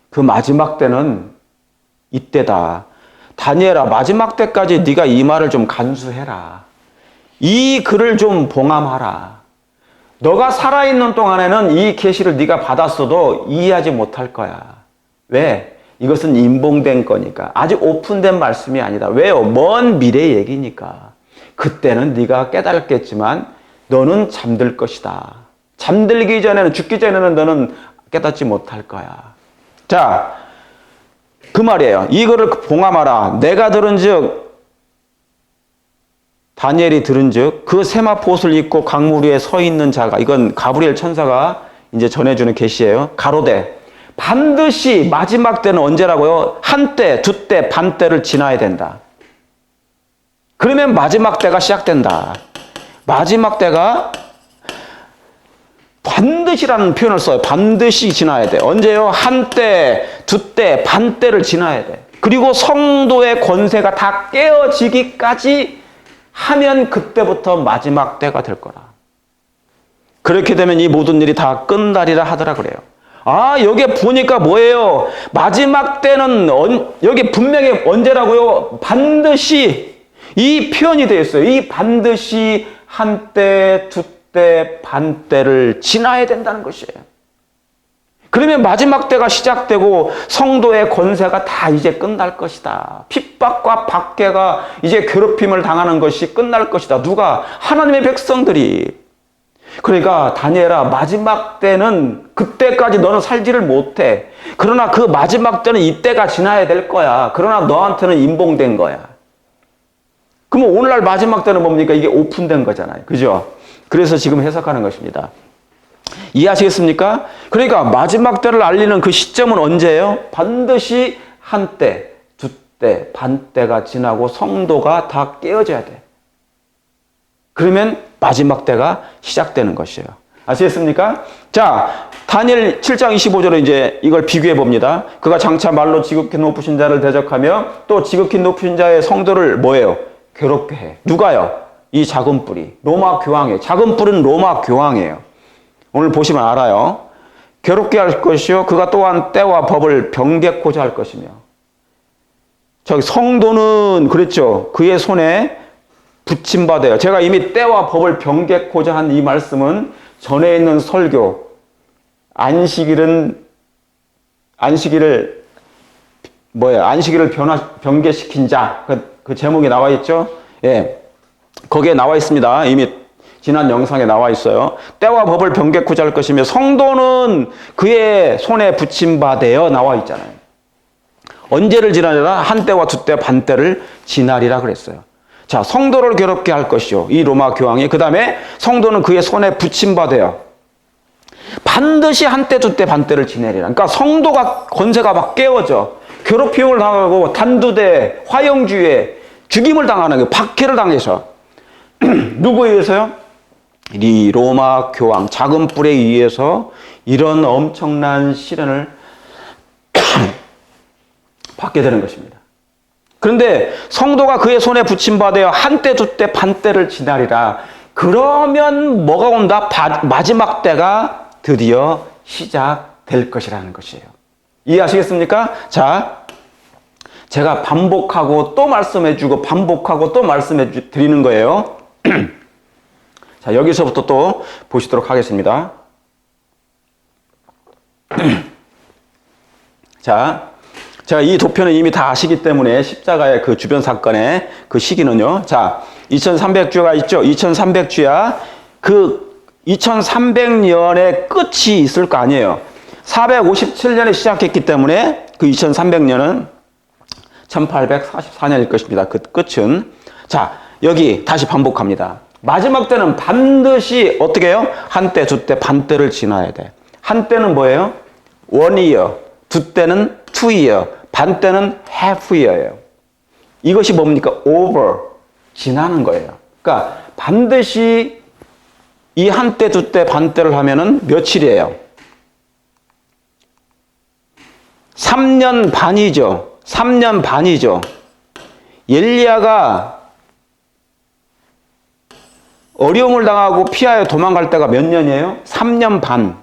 그 마지막 때는 이때다. 다니엘아, 마지막 때까지 네가 이 말을 좀 간수해라. 이 글을 좀 봉함하라. 너가 살아있는 동안에는 이 계시를 네가 받았어도 이해하지 못할 거야. 왜? 이것은 인봉된 거니까. 아직 오픈된 말씀이 아니다. 왜요? 먼 미래 얘기니까. 그때는 네가 깨달겠지만 너는 잠들 것이다. 잠들기 전에는, 죽기 전에는 너는 깨닫지 못할 거야. 자, 그 말이에요. 이거를 봉함하라. 내가 들은즉 다니엘이 들은즉 그 세마포 옷을 입고 강물 위에 서 있는 자가, 이건 가브리엘 천사가 이제 전해주는 계시예요. 가로되 반드시 마지막 때는 언제라고요? 한때, 두때, 반때를 지나야 된다. 그러면 마지막 때가 시작된다. 마지막 때가 반드시라는 표현을 써요. 반드시 지나야 돼. 언제요? 한때, 두때, 반때를 지나야 돼. 그리고 성도의 권세가 다 깨어지기까지 하면 그때부터 마지막 때가 될 거라. 그렇게 되면 이 모든 일이 다 끝나리라 하더라 그래요. 아, 여기에 보니까 뭐예요? 마지막 때는 여기 분명히 언제라고요? 반드시 이 표현이 되어 있어요. 이 반드시 한때, 두때, 반때를 지나야 된다는 것이에요. 그러면 마지막 때가 시작되고 성도의 권세가 다 이제 끝날 것이다. 핍박과 박해가 이제 괴롭힘을 당하는 것이 끝날 것이다. 누가? 하나님의 백성들이. 그러니까 다니엘아, 마지막 때는 그때까지 너는 살지를 못해. 그러나 그 마지막 때는 이때가 지나야 될 거야. 그러나 너한테는 임봉된 거야. 그러면 오늘날 마지막 때는 뭡니까? 이게 오픈된 거잖아요. 그죠? 그래서 지금 해석하는 것입니다. 이해하시겠습니까? 그러니까 마지막 때를 알리는 그 시점은 언제예요? 반드시 한때, 두때, 반때가 지나고 성도가 다 깨어져야 돼. 그러면 마지막 때가 시작되는 것이에요. 아시겠습니까? 자, 다니엘 7장 25절에 이제 이걸 비교해 봅니다. 그가 장차 말로 지극히 높으신 자를 대적하며 또 지극히 높으신 자의 성도를 뭐예요? 괴롭게 해. 누가요? 이 작은 뿔이. 로마 교황이에요. 작은 뿔은 로마 교황이에요. 오늘 보시면 알아요. 괴롭게 할 것이요. 그가 또한 때와 법을 변개코자 할 것이며. 저기 성도는 그랬죠. 그의 손에 붙임받아요. 제가 이미 때와 법을 변개코자 한 이 말씀은 전에 있는 설교, 안식일을 변개시킨 자, 그 제목이 나와 있죠? 예. 거기에 나와 있습니다. 이미 지난 영상에 나와 있어요. 때와 법을 변개코자 할 것이며 성도는 그의 손에 붙임받아요. 나와 있잖아요. 언제를 지나리라? 한때와 두때 반때를 지나리라 그랬어요. 자, 성도를 괴롭게 할 것이요. 이 로마 교황이. 그 다음에 성도는 그의 손에 붙임받아요. 반드시 한때, 두때, 반때를 지내리라. 그러니까 성도가 권세가 막 깨어져. 괴롭힘을 당하고 단두대, 화형주의에 죽임을 당하는 게 박해를 당해서. 누구에 의해서요? 이 로마 교황, 작은 뿔에 의해서 이런 엄청난 시련을 받게 되는 것입니다. 그런데 성도가 그의 손에 붙임받아야 한때, 두때, 반때를 지나리라. 그러면 뭐가 온다? 마지막 때가 드디어 시작될 것이라는 것이에요. 이해하시겠습니까? 자, 제가 반복하고 또 말씀해주고 반복하고 또 말씀해 드리는 거예요. 자, 여기서부터 또 보시도록 하겠습니다. 자, 제가 이 도표는 이미 다 아시기 때문에 십자가의 그 주변 사건의 그 시기는요. 자, 2300주가 있죠. 2300주야. 그 2300년의 끝이 있을 거 아니에요. 457년에 시작했기 때문에 그 2300년은 1844년일 것입니다. 그 끝은. 자, 여기 다시 반복합니다. 마지막 때는 반드시 어떻게 해요? 한때, 두때, 반때를 지나야 돼. 한때는 뭐예요? 1year. 두때는 2year. 반때는 half year예요. 이것이 뭡니까? over. 지나는 거예요. 그러니까 반드시 이 한때, 두때, 반때를 하면은 며칠이에요? 3년 반이죠. 3년 반이죠. 엘리야가 어려움을 당하고 피하여 도망갈 때가 몇 년이에요? 3년 반.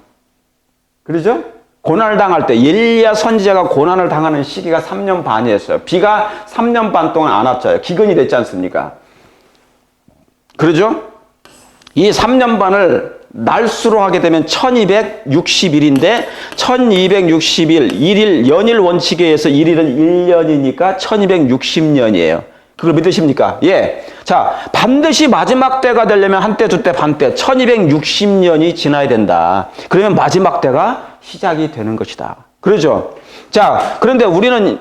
그러죠? 고난을 당할 때 엘리야 선지자가 고난을 당하는 시기가 3년 반이었어요. 비가 3년 반 동안 안 왔어요. 기근이 됐지 않습니까? 그러죠? 이 3년 반을 날수로 하게 되면 1260일인데 1260일, 1일, 연일 원칙에 의해서 1일은 1년이니까 1260년이에요. 그걸 믿으십니까? 예. 자, 반드시 마지막 때가 되려면 한때, 두때, 반때 1260년이 지나야 된다. 그러면 마지막 때가 시작이 되는 것이다. 그러죠? 자, 그런데 우리는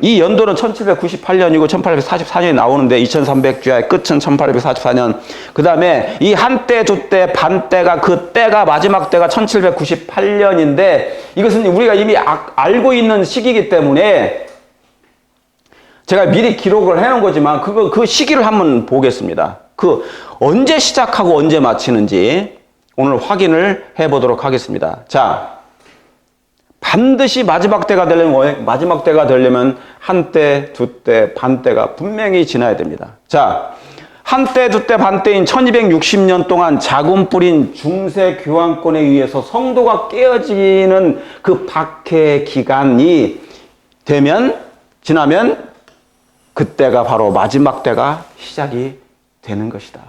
이 연도는 1798년이고 1844년이 나오는데 2300주야의 끝은 1844년. 그 다음에 이 한때, 두때, 반때가 그 때가 마지막 때가 1798년인데 이것은 우리가 이미 알고 있는 시기이기 때문에 제가 미리 기록을 해놓은 거지만 그 시기를 한번 보겠습니다. 그 언제 시작하고 언제 마치는지 오늘 확인을 해보도록 하겠습니다. 자, 반드시 마지막 때가 되려면 한때, 두때, 반때가 분명히 지나야 됩니다. 자, 한때, 두때, 반때인 1260년 동안 작은 뿔인 중세 교황권에 의해서 성도가 깨어지는 그 박해 기간이 지나면 그때가 바로 마지막 때가 시작이 되는 것이다.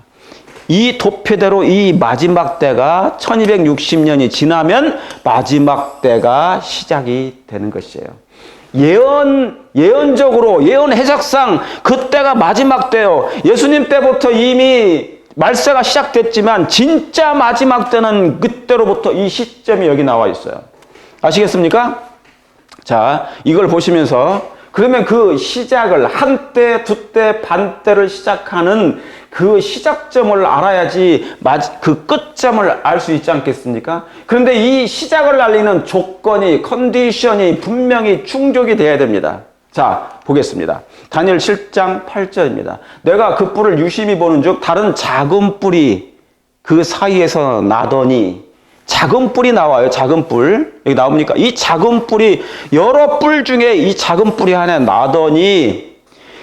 이 도표대로 이 마지막 때가 1260년이 지나면 마지막 때가 시작이 되는 것이에요. 예언적으로, 예언 해석상 그때가 마지막 때요. 예수님 때부터 이미 말세가 시작됐지만 진짜 마지막 때는 그때로부터 이 시점이 여기 나와 있어요. 아시겠습니까? 자, 이걸 보시면서 그러면 그 시작을 한 때, 두 때, 반 때를 시작하는 그 시작점을 알아야지 그 끝점을 알 수 있지 않겠습니까? 그런데 이 시작을 알리는 조건이, 컨디션이 분명히 충족이 돼야 됩니다. 자, 보겠습니다. 다니엘 7장 8절입니다. 내가 그 뿔을 유심히 보는 즉 다른 작은 뿔이 그 사이에서 나더니, 작은 뿔이 나와요. 작은 뿔. 여기 나옵니까? 이 작은 뿔이 여러 뿔 중에 이 작은 뿔이 하나 나더니,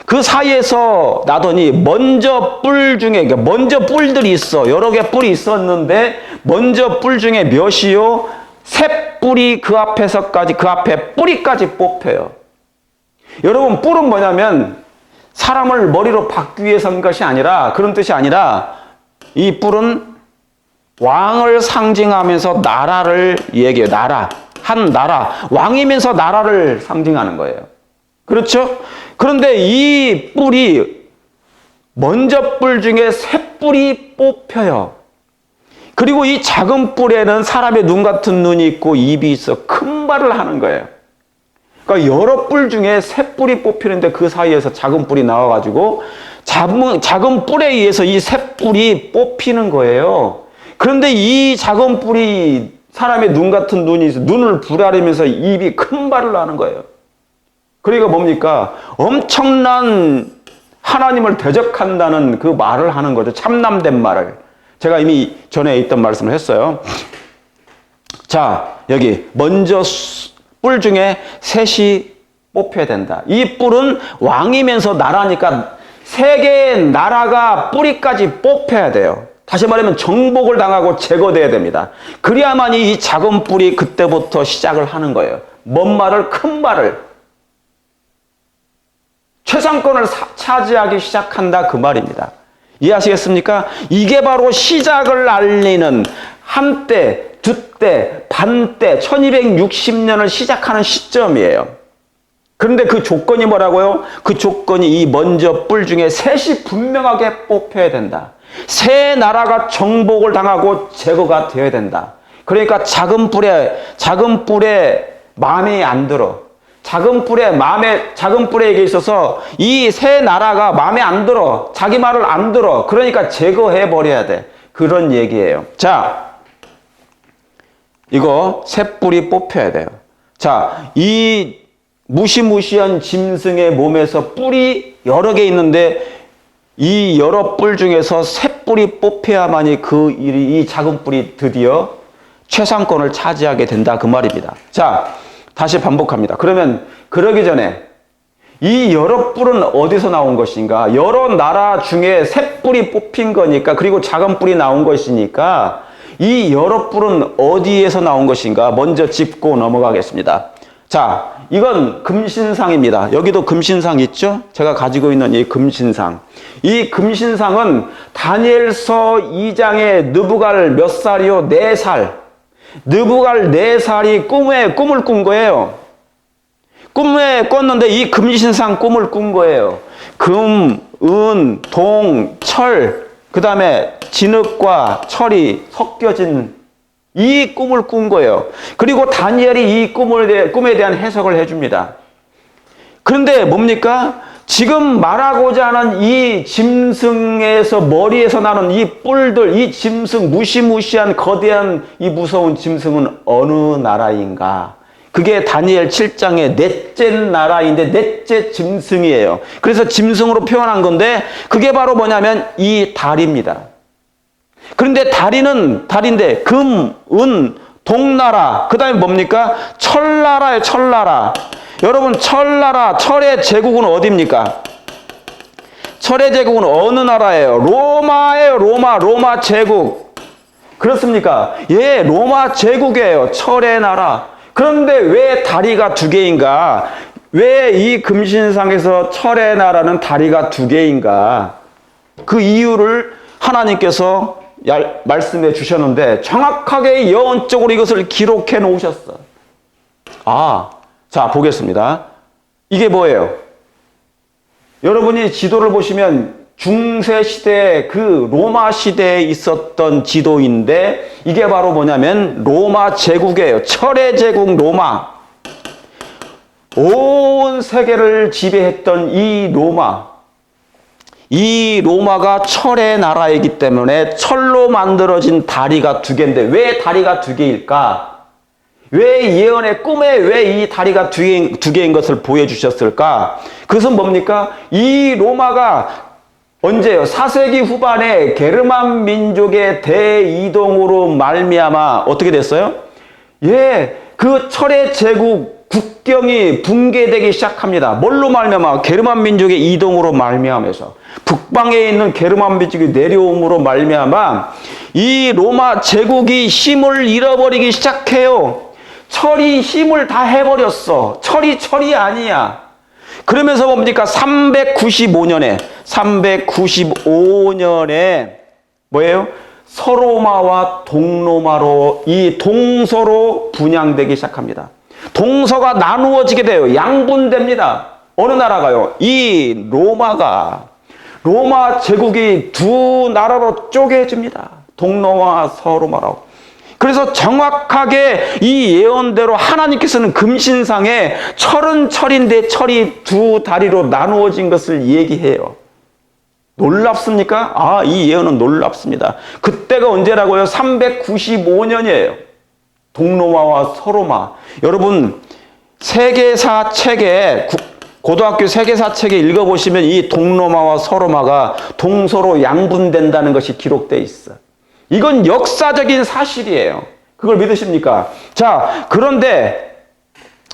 그 사이에서 나더니 먼저 뿔 중에, 그러니까 먼저 뿔들이 있어. 여러 개 뿔이 있었는데 먼저 뿔 중에 몇이요? 새 뿔이 그 앞에서까지, 그 앞에 뿌리까지 뽑혀요. 여러분, 뿔은 뭐냐면 사람을 머리로 박기 위해서 한 것이 아니라, 그런 뜻이 아니라, 이 뿔은 왕을 상징하면서 나라를 얘기해요. 나라. 한 나라. 왕이면서 나라를 상징하는 거예요. 그렇죠? 그런데 이 뿔이 먼저 뿔 중에 새 뿔이 뽑혀요. 그리고 이 작은 뿔에는 사람의 눈 같은 눈이 있고 입이 있어 큰 말을 하는 거예요. 그러니까 여러 뿔 중에 새 뿔이 뽑히는데 그 사이에서 작은 뿔이 나와가지고 작은 뿔에 의해서 이 새 뿔이 뽑히는 거예요. 그런데 이 작은 뿔이 사람의 눈 같은 눈이 있어 눈을 부라리면서 입이 큰 말을 하는 거예요. 그러니까 뭡니까? 엄청난 하나님을 대적한다는 그 말을 하는 거죠. 참남된 말을. 제가 이미 전에 있던 말씀을 했어요. 자, 여기 먼저 뿔 중에 셋이 뽑혀야 된다. 이 뿔은 왕이면서 나라니까 세 개의 나라가 뿌리까지 뽑혀야 돼요. 다시 말하면 정복을 당하고 제거돼야 됩니다. 그래야만이 이 작은 뿔이 그때부터 시작을 하는 거예요. 뭔 말을? 큰 말을. 최상권을 차지하기 시작한다 그 말입니다. 이해하시겠습니까? 이게 바로 시작을 알리는 한때, 두때, 반때, 1260년을 시작하는 시점이에요. 그런데 그 조건이 뭐라고요? 그 조건이 이 먼저 뿔 중에 셋이 분명하게 뽑혀야 된다. 새 나라가 정복을 당하고 제거가 되어야 된다. 그러니까 작은 뿔에 마음이 안 들어. 작은 뿔에게 있어서 이 새 나라가 마음에 안 들어. 자기 말을 안 들어. 그러니까 제거해 버려야 돼. 그런 얘기예요. 자, 이거 새 뿔이 뽑혀야 돼요. 자, 이 무시무시한 짐승의 몸에서 뿔이 여러 개 있는데 이 여러 뿔 중에서 새 뿔이 뽑혀야만이 이 작은 뿔이 드디어 최상권을 차지하게 된다 그 말입니다. 자, 다시 반복합니다. 그러면 그러기 전에 이 여러 뿔은 어디서 나온 것인가? 여러 나라 중에 새 뿔이 뽑힌 거니까, 그리고 작은 뿔이 나온 것이니까 이 여러 뿔은 어디에서 나온 것인가? 먼저 짚고 넘어가겠습니다. 자, 이건 금신상입니다. 여기도 금신상 있죠? 제가 가지고 있는 이 금신상. 이 금신상은 다니엘서 2장에 느부갈 몇 살이요? 4살. 느부갈 4살이 꿈을 꾼 거예요. 꿈에 꿨는데 이 금신상 꿈을 꾼 거예요. 금, 은, 동, 철, 그 다음에 진흙과 철이 섞여진 이 꿈을 꾼 거예요. 그리고 다니엘이 이 꿈에 대한 해석을 해줍니다. 그런데 뭡니까? 지금 말하고자 하는 이 짐승에서 머리에서 나는 이 뿔들, 이 짐승, 무시무시한 거대한 이 무서운 짐승은 어느 나라인가? 그게 다니엘 7장의 넷째 나라인데 넷째 짐승이에요. 그래서 짐승으로 표현한 건데 그게 바로 뭐냐면 이 달입니다. 그런데 달인데 금, 은, 동나라, 그 다음에 뭡니까? 철나라예요, 철나라. 여러분, 철의 제국은 어디입니까? 철의 제국은 어느 나라예요? 로마예요, 로마 제국. 그렇습니까? 예, 로마 제국이에요, 철의 나라. 그런데 왜 다리가 2개인가? 왜 이 금신상에서 철의 나라는 다리가 2개인가? 그 이유를 하나님께서 말씀해 주셨는데 정확하게 예언적으로 이것을 기록해 놓으셨어. 자, 보겠습니다. 이게 뭐예요? 여러분이 지도를 보시면 중세 시대 그 로마 시대에 있었던 지도인데 이게 바로 뭐냐면 로마 제국이에요. 철의 제국 로마. 온 세계를 지배했던 이 로마. 이 로마가 철의 나라이기 때문에 철로 만들어진 다리가 두 개인데 왜 다리가 두 개일까? 왜 예언의 꿈에 왜 이 다리가 두 개인 것을 보여주셨을까? 그것은 뭡니까? 이 로마가 언제요? 4세기 후반에 게르만 민족의 대이동으로 말미암아 어떻게 됐어요? 예, 그 철의 제국 국경이 붕괴되기 시작합니다. 뭘로 말미암아? 게르만 민족의 이동으로 말미암아서 북방에 있는 게르만 민족이 내려옴으로 말미암아 이 로마 제국이 힘을 잃어버리기 시작해요. 철이 힘을 다 해버렸어. 철이 아니야. 그러면서 뭡니까? 395년에 뭐예요? 서로마와 동로마로 이 동서로 분양되기 시작합니다. 동서가 나누어지게 돼요. 양분됩니다. 어느 나라가요? 이 로마 제국이 두 나라로 쪼개집니다. 동로마 서로마라고. 그래서 정확하게 이 예언대로 하나님께서는 금신상에 철은 철인데 철이 두 다리로 나누어진 것을 얘기해요. 놀랍습니까? 아, 이 예언은 놀랍습니다. 그때가 언제라고요? 395년이에요. 동로마와 서로마. 여러분, 세계사 책에 고등학교 세계사 책에 읽어보시면 이 동로마와 서로마가 동서로 양분된다는 것이 기록되어 있어. 이건 역사적인 사실이에요. 그걸 믿으십니까? 자, 그런데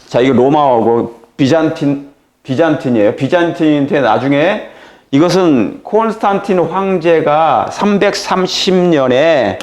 자, 이거 로마하고 비잔틴이에요. 비잔틴인데 나중에 이것은 콘스탄틴 황제가 330년에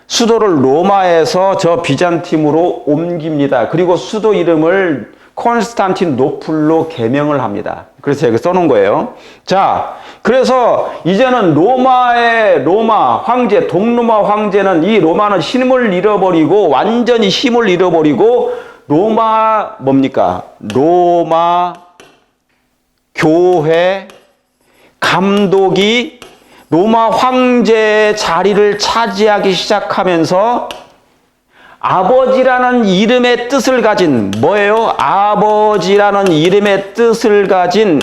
수도를 로마에서 저 비잔팀으로 옮깁니다. 그리고 수도 이름을 콘스탄티노플로 개명을 합니다. 그래서 제가 써놓은 거예요. 자, 그래서 이제는 로마 황제, 동로마 황제는 이 로마는 힘을 잃어버리고 완전히 힘을 잃어버리고 로마 뭡니까? 로마 교회 감독이 로마 황제의 자리를 차지하기 시작하면서 아버지라는 이름의 뜻을 가진 뭐예요? 아버지라는 이름의 뜻을 가진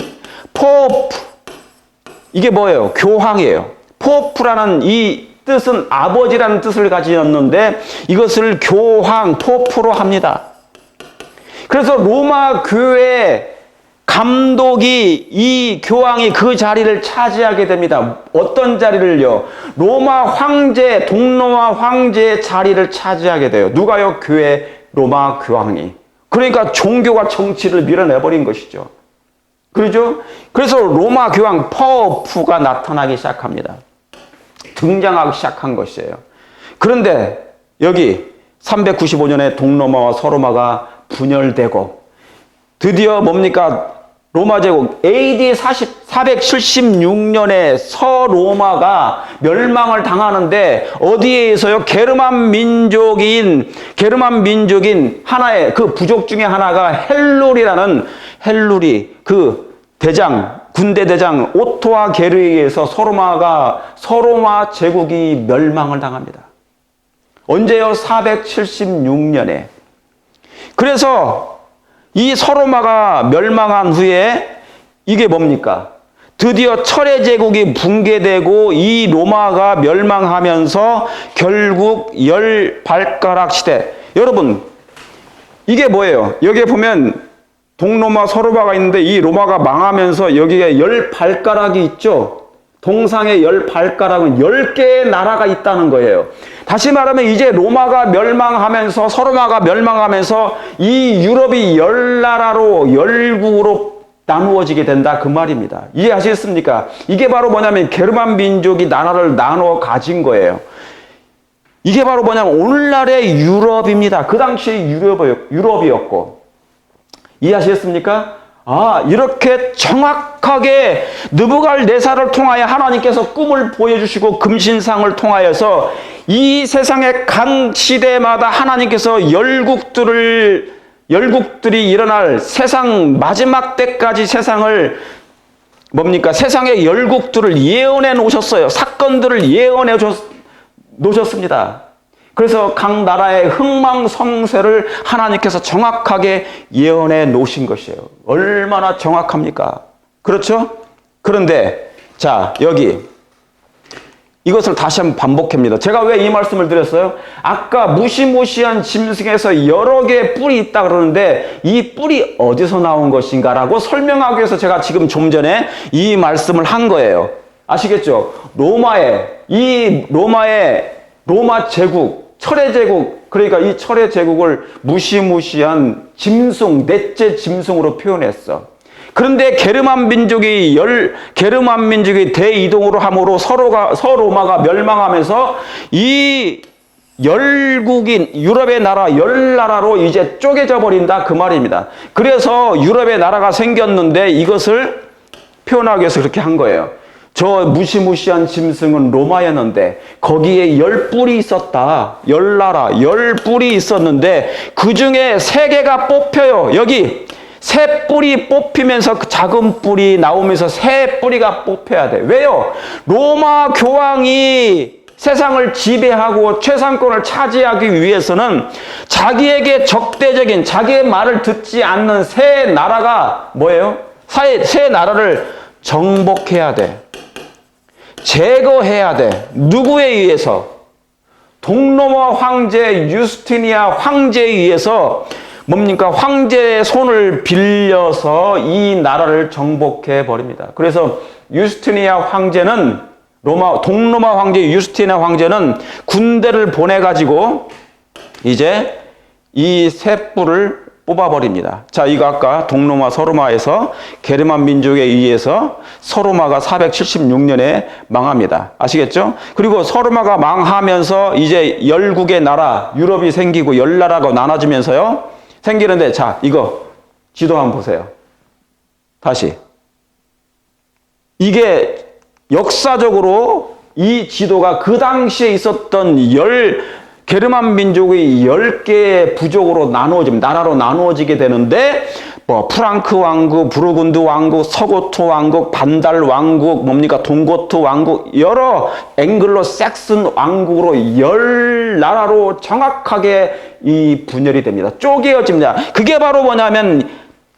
포프. 이게 뭐예요? 교황이에요. 포프라는 이 뜻은 아버지라는 뜻을 가지었는데 이것을 교황, 포프로 합니다. 그래서 로마 교회 감독이 이 교황이 그 자리를 차지하게 됩니다. 어떤 자리를요? 로마 황제, 동로마 황제의 자리를 차지하게 돼요. 누가요? 교회 로마 교황이. 그러니까 종교가 정치를 밀어내버린 것이죠. 그렇죠? 그래서 로마 교황 포프가 나타나기 시작합니다. 등장하기 시작한 것이에요. 그런데 여기 395년에 동로마와 서로마가 분열되고 드디어 뭡니까? 로마 제국 AD 476년에 서로마가 멸망을 당하는데 어디에서요? 게르만 민족인 하나의 그 부족 중에 하나가 헬루리 그 대장 군대 대장 오토와 게르에 의해서 서로마 제국이 멸망을 당합니다. 언제요? 476년에. 그래서 이 서로마가 멸망한 후에 이게 뭡니까? 드디어 철의 제국이 붕괴되고 이 로마가 멸망하면서 결국 열 발가락 시대. 여러분, 이게 뭐예요? 여기에 보면 동로마 서로마가 있는데 이 로마가 망하면서 여기에 열 발가락이 있죠? 동상의 열 발가락은 10개의 나라가 있다는 거예요. 다시 말하면 이제 로마가 멸망하면서 서로마가 멸망하면서 이 유럽이 10나라로 열국으로 나누어지게 된다 그 말입니다. 이해하시겠습니까? 이게 바로 뭐냐면 게르만 민족이 나라를 나누어 가진 거예요. 이게 바로 뭐냐면 오늘날의 유럽입니다. 그 당시에 유럽이었고. 이해하시겠습니까? 아, 이렇게 정확하게 느부갓네살을 통하여 하나님께서 꿈을 보여주시고 금신상을 통하여서 이 세상의 각 시대마다 하나님께서 열국들이 일어날 세상 마지막 때까지 세상을 뭡니까? 세상의 열국들을 예언해 놓으셨어요. 사건들을 예언해 놓으셨습니다. 그래서 각 나라의 흥망성쇠를 하나님께서 정확하게 예언해 놓으신 것이에요. 얼마나 정확합니까? 그렇죠? 그런데 자, 여기 이것을 다시 한번 반복합니다. 제가 왜 이 말씀을 드렸어요? 아까 무시무시한 짐승에서 여러 개의 뿔이 있다 그러는데 이 뿔이 어디서 나온 것인가라고 설명하기 위해서 제가 지금 좀 전에 이 말씀을 한 거예요. 아시겠죠? 로마 제국, 철의 제국, 그러니까 이 철의 제국을 무시무시한 짐승, 넷째 짐승으로 표현했어. 그런데 게르만 민족이 대이동으로 함으로 서로마가 멸망하면서 이 열국인 유럽의 나라 10나라로 이제 쪼개져 버린다 그 말입니다. 그래서 유럽의 나라가 생겼는데 이것을 표현하기 위해서 그렇게 한 거예요. 저 무시무시한 짐승은 로마였는데 거기에 10뿔이 있었다. 10나라 10뿔이 있었는데 그 중에 3개가 뽑혀요. 여기 새 뿔이 뽑히면서 그 작은 뿔이 나오면서 새 뿌리가 뽑혀야 돼. 왜요? 로마 교황이 세상을 지배하고 최상권을 차지하기 위해서는 자기에게 적대적인 자기의 말을 듣지 않는 새 나라가 뭐예요? 새 나라를 정복해야 돼. 제거해야 돼. 누구에 의해서? 동로마 황제 유스티니아 황제에 의해서 뭡니까? 황제의 손을 빌려서 이 나라를 정복해 버립니다. 그래서 유스티니아 황제는 동로마 황제 유스티니아 황제는 군대를 보내가지고 이제 이 새 뿔을 뽑아버립니다. 자, 이거 아까 동로마 서로마에서 게르만 민족에 의해서 서로마가 476년에 망합니다. 아시겠죠? 그리고 서로마가 망하면서 이제 열국의 나라, 유럽이 생기고 10나라가 나눠지면서요. 생기는데 자, 이거 지도 한번 보세요. 다시. 이게 역사적으로 이 지도가 그 당시에 있었던 게르만 민족의 10개의 부족으로 나라로 나누어지게 되는데 뭐 프랑크 왕국, 부르군드 왕국, 서고트 왕국, 반달 왕국, 뭡니까? 동고트 왕국, 여러 앵글로 삭슨 왕국으로 10나라로 정확하게 이 분열이 됩니다. 쪼개어집니다. 그게 바로 뭐냐면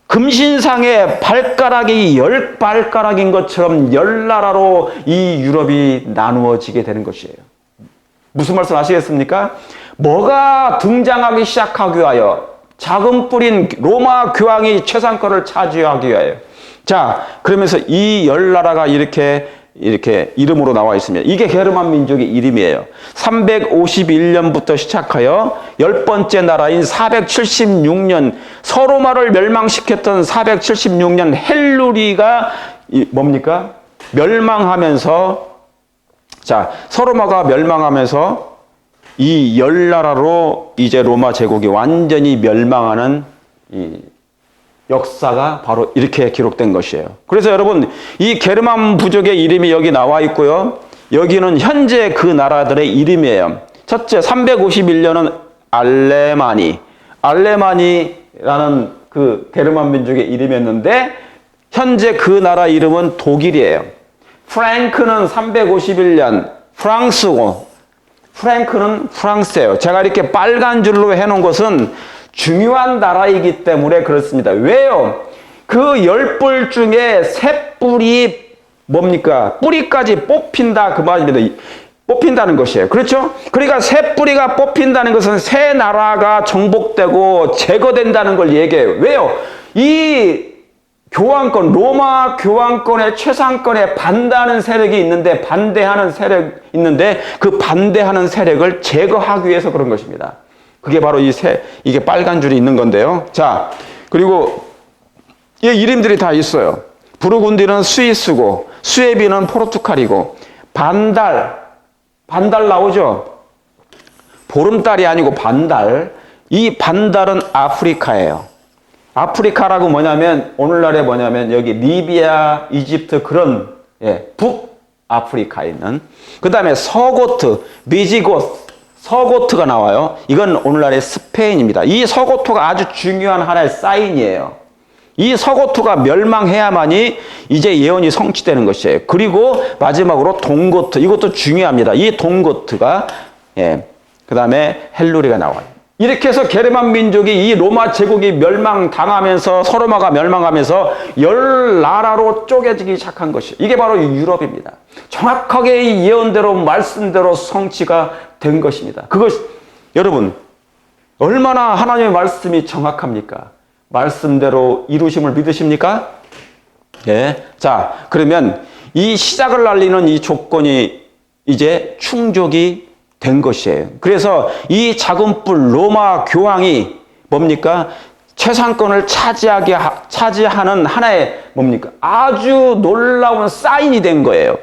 금신상의 발가락이 10발가락인 것처럼 10나라로 이 유럽이 나누어지게 되는 것이에요. 무슨 말씀 아시겠습니까? 뭐가 등장하기 시작하기 위하여 작은 뿔인 로마 교황이 최상권을 차지하기 위하여. 자, 그러면서 이 10나라가 이렇게 이름으로 나와 있습니다. 이게 게르만 민족의 이름이에요. 351년부터 시작하여 10번째 나라인 476년 서로마를 멸망시켰던 476년 헬루리가 뭡니까? 멸망하면서 자, 서로마가 멸망하면서 이 10나라로 이제 로마 제국이 완전히 멸망하는 이 역사가 바로 이렇게 기록된 것이에요. 그래서 여러분, 이 게르만 부족의 이름이 여기 나와 있고요. 여기는 현재 그 나라들의 이름이에요. 첫째, 351년은 알레마니라는 그 게르만 민족의 이름이었는데 현재 그 나라 이름은 독일이에요. 프랑크는 351년 프랑스고 프랑크는 프랑스예요. 제가 이렇게 빨간 줄로 해놓은 것은 중요한 나라이기 때문에 그렇습니다. 왜요? 그 10뿔 중에 새 뿔이 뭡니까? 뿌리까지 뽑힌다 그 말입니다. 뽑힌다는 것이에요. 그렇죠? 그러니까 새 뿌리가 뽑힌다는 것은 새 나라가 정복되고 제거된다는 걸 얘기해요. 왜요? 이 교황권, 로마 교황권의 최상권에 반대하는 세력이 있는데 그 반대하는 세력을 제거하기 위해서 그런 것입니다. 그게 바로 이게 빨간 줄이 있는 건데요. 자, 그리고 이 이름들이 다 있어요. 부르군디는 스위스고, 수에비는 포르투갈이고, 반달 나오죠? 보름달이 아니고 반달. 이 반달은 아프리카예요. 아프리카라고 오늘날에 여기 리비아, 이집트 그런, 북아프리카에 있는. 그 다음에 서고트, 서고트가 나와요. 이건 오늘날의 스페인입니다. 이 서고트가 아주 중요한 하나의 사인이에요. 이 서고트가 멸망해야만이 이제 예언이 성취되는 것이에요. 그리고 마지막으로 동고트, 이것도 중요합니다. 이 동고트가 그 다음에 헬루리가 나와요. 이렇게 해서 게르만 민족이 이 로마 제국이 멸망당하면서 서로마가 멸망하면서 10나라로 쪼개지기 시작한 것이 이게 바로 유럽입니다. 정확하게 이 예언대로 말씀대로 성취가 된 것입니다. 그것 여러분 얼마나 하나님의 말씀이 정확합니까? 말씀대로 이루심을 믿으십니까? 예. 자, 그러면 이 시작을 알리는 이 조건이 이제 충족이 된 것이에요. 그래서 이 작은 뿔 로마 교황이 뭡니까? 최상권을 차지하는 하나의 뭡니까? 아주 놀라운 사인이 된 거예요.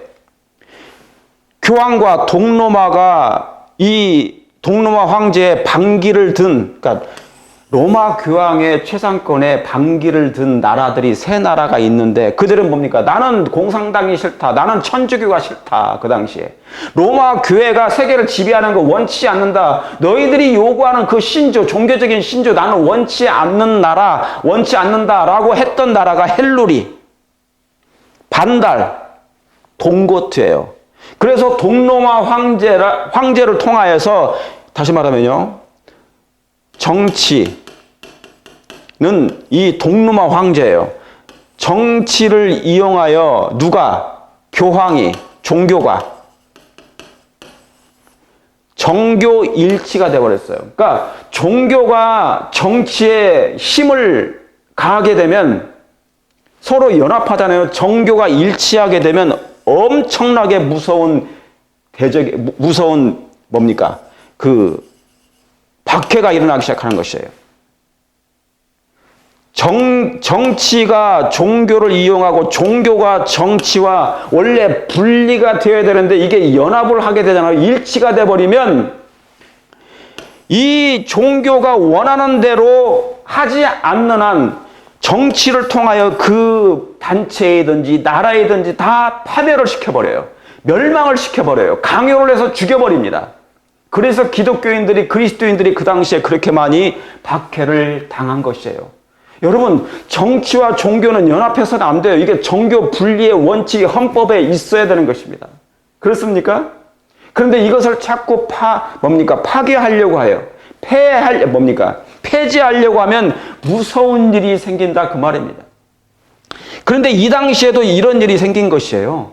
교황과 동로마가 이 동로마 황제의 반기를 든, 그러니까 로마 교황의 최상권에 반기를 든 나라들이 세 나라가 있는데 그들은 뭡니까? 나는 공산당이 싫다. 나는 천주교가 싫다. 그 당시에. 로마 교회가 세계를 지배하는 거 원치 않는다. 너희들이 요구하는 그 신조, 종교적인 신조 나는 원치 않는 나라, 원치 않는다라고 했던 나라가 헬루리, 반달, 동고트예요. 그래서 동로마 황제를 통하여서 다시 말하면요. 정치는 이 동로마 황제예요. 정치를 이용하여 누가? 교황이, 종교가 정교 일치가 되어버렸어요. 그러니까 종교가 정치에 힘을 가하게 되면 서로 연합하잖아요. 정교가 일치하게 되면 엄청나게 무서운 뭡니까? 그 박해가 일어나기 시작하는 것이에요. 정치가 종교를 이용하고 종교가 정치와 원래 분리가 되어야 되는데 이게 연합을 하게 되잖아요. 일치가 돼버리면 이 종교가 원하는 대로 하지 않는 한 정치를 통하여 그 단체이든지 나라이든지 다 파멸을 시켜버려요. 멸망을 시켜버려요. 강요를 해서 죽여버립니다. 그래서 기독교인들이 그리스도인들이 그 당시에 그렇게 많이 박해를 당한 것이에요. 여러분 정치와 종교는 연합해서는 안 돼요. 이게 정교 분리의 원칙이 헌법에 있어야 되는 것입니다. 그렇습니까? 그런데 이것을 자꾸 파괴하려고 해요. 폐지하려고 하면 무서운 일이 생긴다 그 말입니다. 그런데 이 당시에도 이런 일이 생긴 것이에요.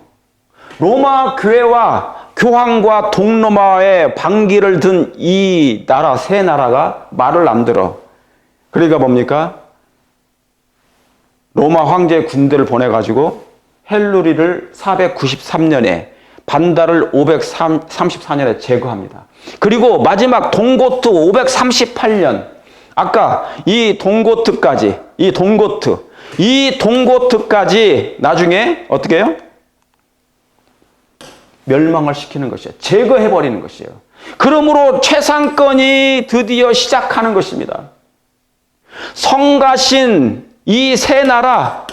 로마 교회와 교황과 동로마의 반기를 든 이 나라 세 나라가 말을 안 들어. 그러니까 뭡니까? 로마 황제의 군대를 보내가지고 헬루리를 493년에 반달을 534년에 제거합니다. 그리고 마지막 동고트 538년 아까 이 동고트까지 나중에 어떻게 해요? 멸망을 시키는 것이에요. 제거해버리는 것이에요. 그러므로 최상권이 드디어 시작하는 것입니다. 성가신 이 세 나라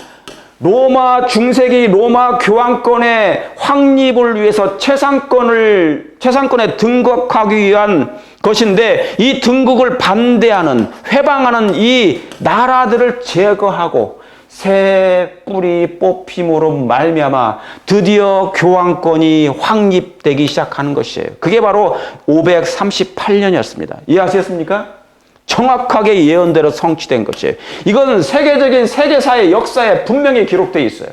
로마 중세기 로마 교황권의 확립을 위해서 최상권에 등극하기 위한 것인데 이 등극을 반대하는 회방하는 이 나라들을 제거하고 새 뿔이 뽑힘으로 말미암아 드디어 교황권이 확립되기 시작하는 것이에요. 그게 바로 538년이었습니다. 이해하셨습니까? 정확하게 예언대로 성취된 것이에요. 이건 세계사의 역사에 분명히 기록되어 있어요.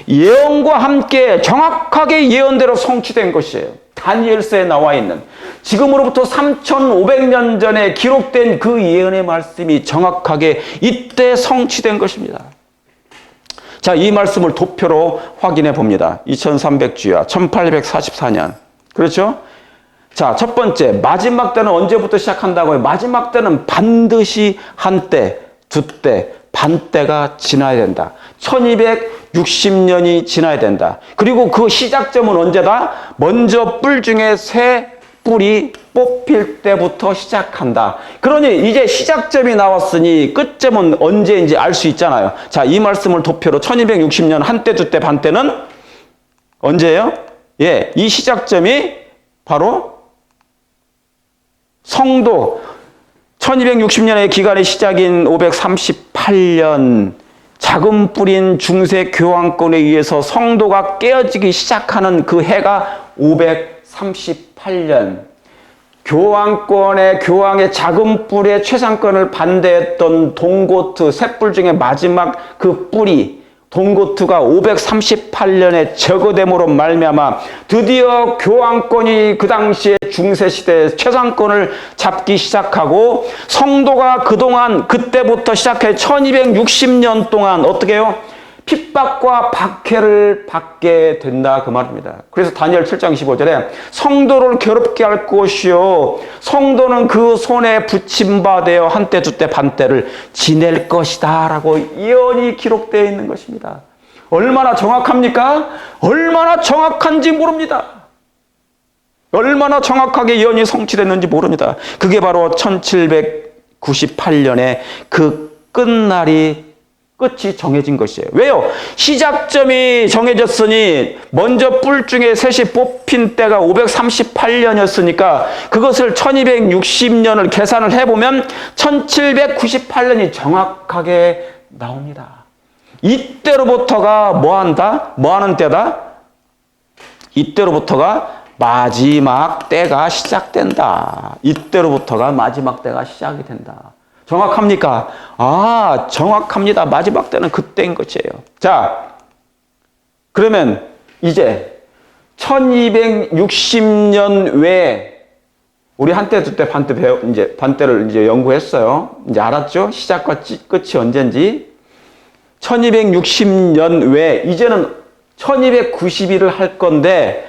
예언과 함께 정확하게 예언대로 성취된 것이에요. 다니엘서에 나와 있는 지금으로부터 3,500년 전에 기록된 그 예언의 말씀이 정확하게 이때 성취된 것입니다. 자, 이 말씀을 도표로 확인해 봅니다. 2300주야 1844년. 그렇죠? 자, 첫 번째, 마지막 때는 언제부터 시작한다고요? 마지막 때는 반드시 한때, 두때, 반때가 지나야 된다. 1260년이 지나야 된다. 그리고 그 시작점은 언제다? 먼저 뿔 중에 새 뿔이 뽑힐 때부터 시작한다. 그러니 이제 시작점이 나왔으니 끝점은 언제인지 알 수 있잖아요. 자, 이 말씀을 도표로 1260년 한때, 두때, 반때는 언제예요? 예, 이 시작점이 바로 성도 1260년의 기간의 시작인 538 538년 자금 뿌린 중세 교황권에 의해서 성도가 깨어지기 시작하는 그 해가 538년. 교황의 자금 뿔의 최상권을 반대했던 동고트 셋뿔 중에 마지막 그 뿔이 동고트가 538년에 제거됨으로 말미암아 드디어 교황권이 그 당시에 중세시대의 최상권을 잡기 시작하고 성도가 그동안 그때부터 시작해 1260년 동안 어떻게 해요? 핍박과 박해를 받게 된다 그 말입니다. 그래서 다니엘 7장 15절에 성도를 괴롭게 할 것이요 성도는 그 손에 붙임바 되어 한때 두때 반때를 지낼 것이다 라고 예언이 기록되어 있는 것입니다. 얼마나 정확합니까? 얼마나 정확한지 모릅니다. 얼마나 정확하게 예언이 성취됐는지 모릅니다. 그게 바로 1798년에 그 끝이 정해진 것이에요. 왜요? 시작점이 정해졌으니 먼저 뿔 중에 셋이 뽑힌 때가 538년이었으니까 그것을 1260년을 계산을 해보면 1798년이 정확하게 나옵니다. 이때로부터가 뭐한다? 뭐하는 때다? 이때로부터가 마지막 때가 시작된다. 이때로부터가 마지막 때가 시작이 된다. 정확합니까? 아, 정확합니다. 마지막 때는 그때인 것이에요. 자, 그러면 이제 1260년 외에 우리 한때 두때 반때를 이제 연구했어요. 이제 알았죠? 시작과 끝이 언젠지. 1260년 외에 이제는 1290일을 할 건데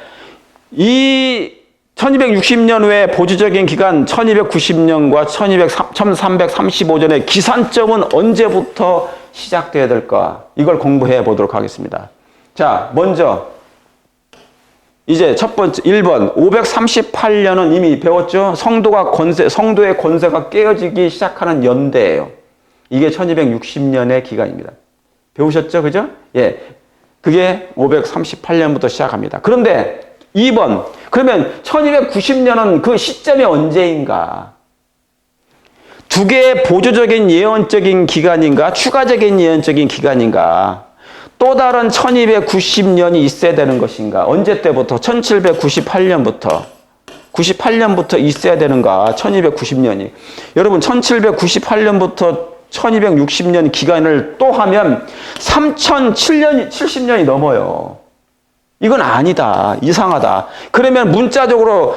이 1260년 외에 보조적인 기간 1290년과 1335년의 기산점은 언제부터 시작되어야 될까? 이걸 공부해 보도록 하겠습니다. 자, 먼저 이제 첫 번째 1번 538년은 이미 배웠죠? 성도의 권세가 깨어지기 시작하는 연대예요. 이게 1260년의 기간입니다. 배우셨죠? 그죠? 예. 그게 538년부터 시작합니다. 그런데 2번. 그러면 1290년은 그 시점이 언제인가? 두 개의 보조적인 예언적인 기간인가? 추가적인 예언적인 기간인가? 또 다른 1290년이 있어야 되는 것인가? 언제 때부터? 1798년부터. 98년부터 있어야 되는가? 1290년이. 여러분 1798년부터 1260년 기간을 또 하면 3070년이 넘어요. 이건 아니다. 이상하다. 그러면 문자적으로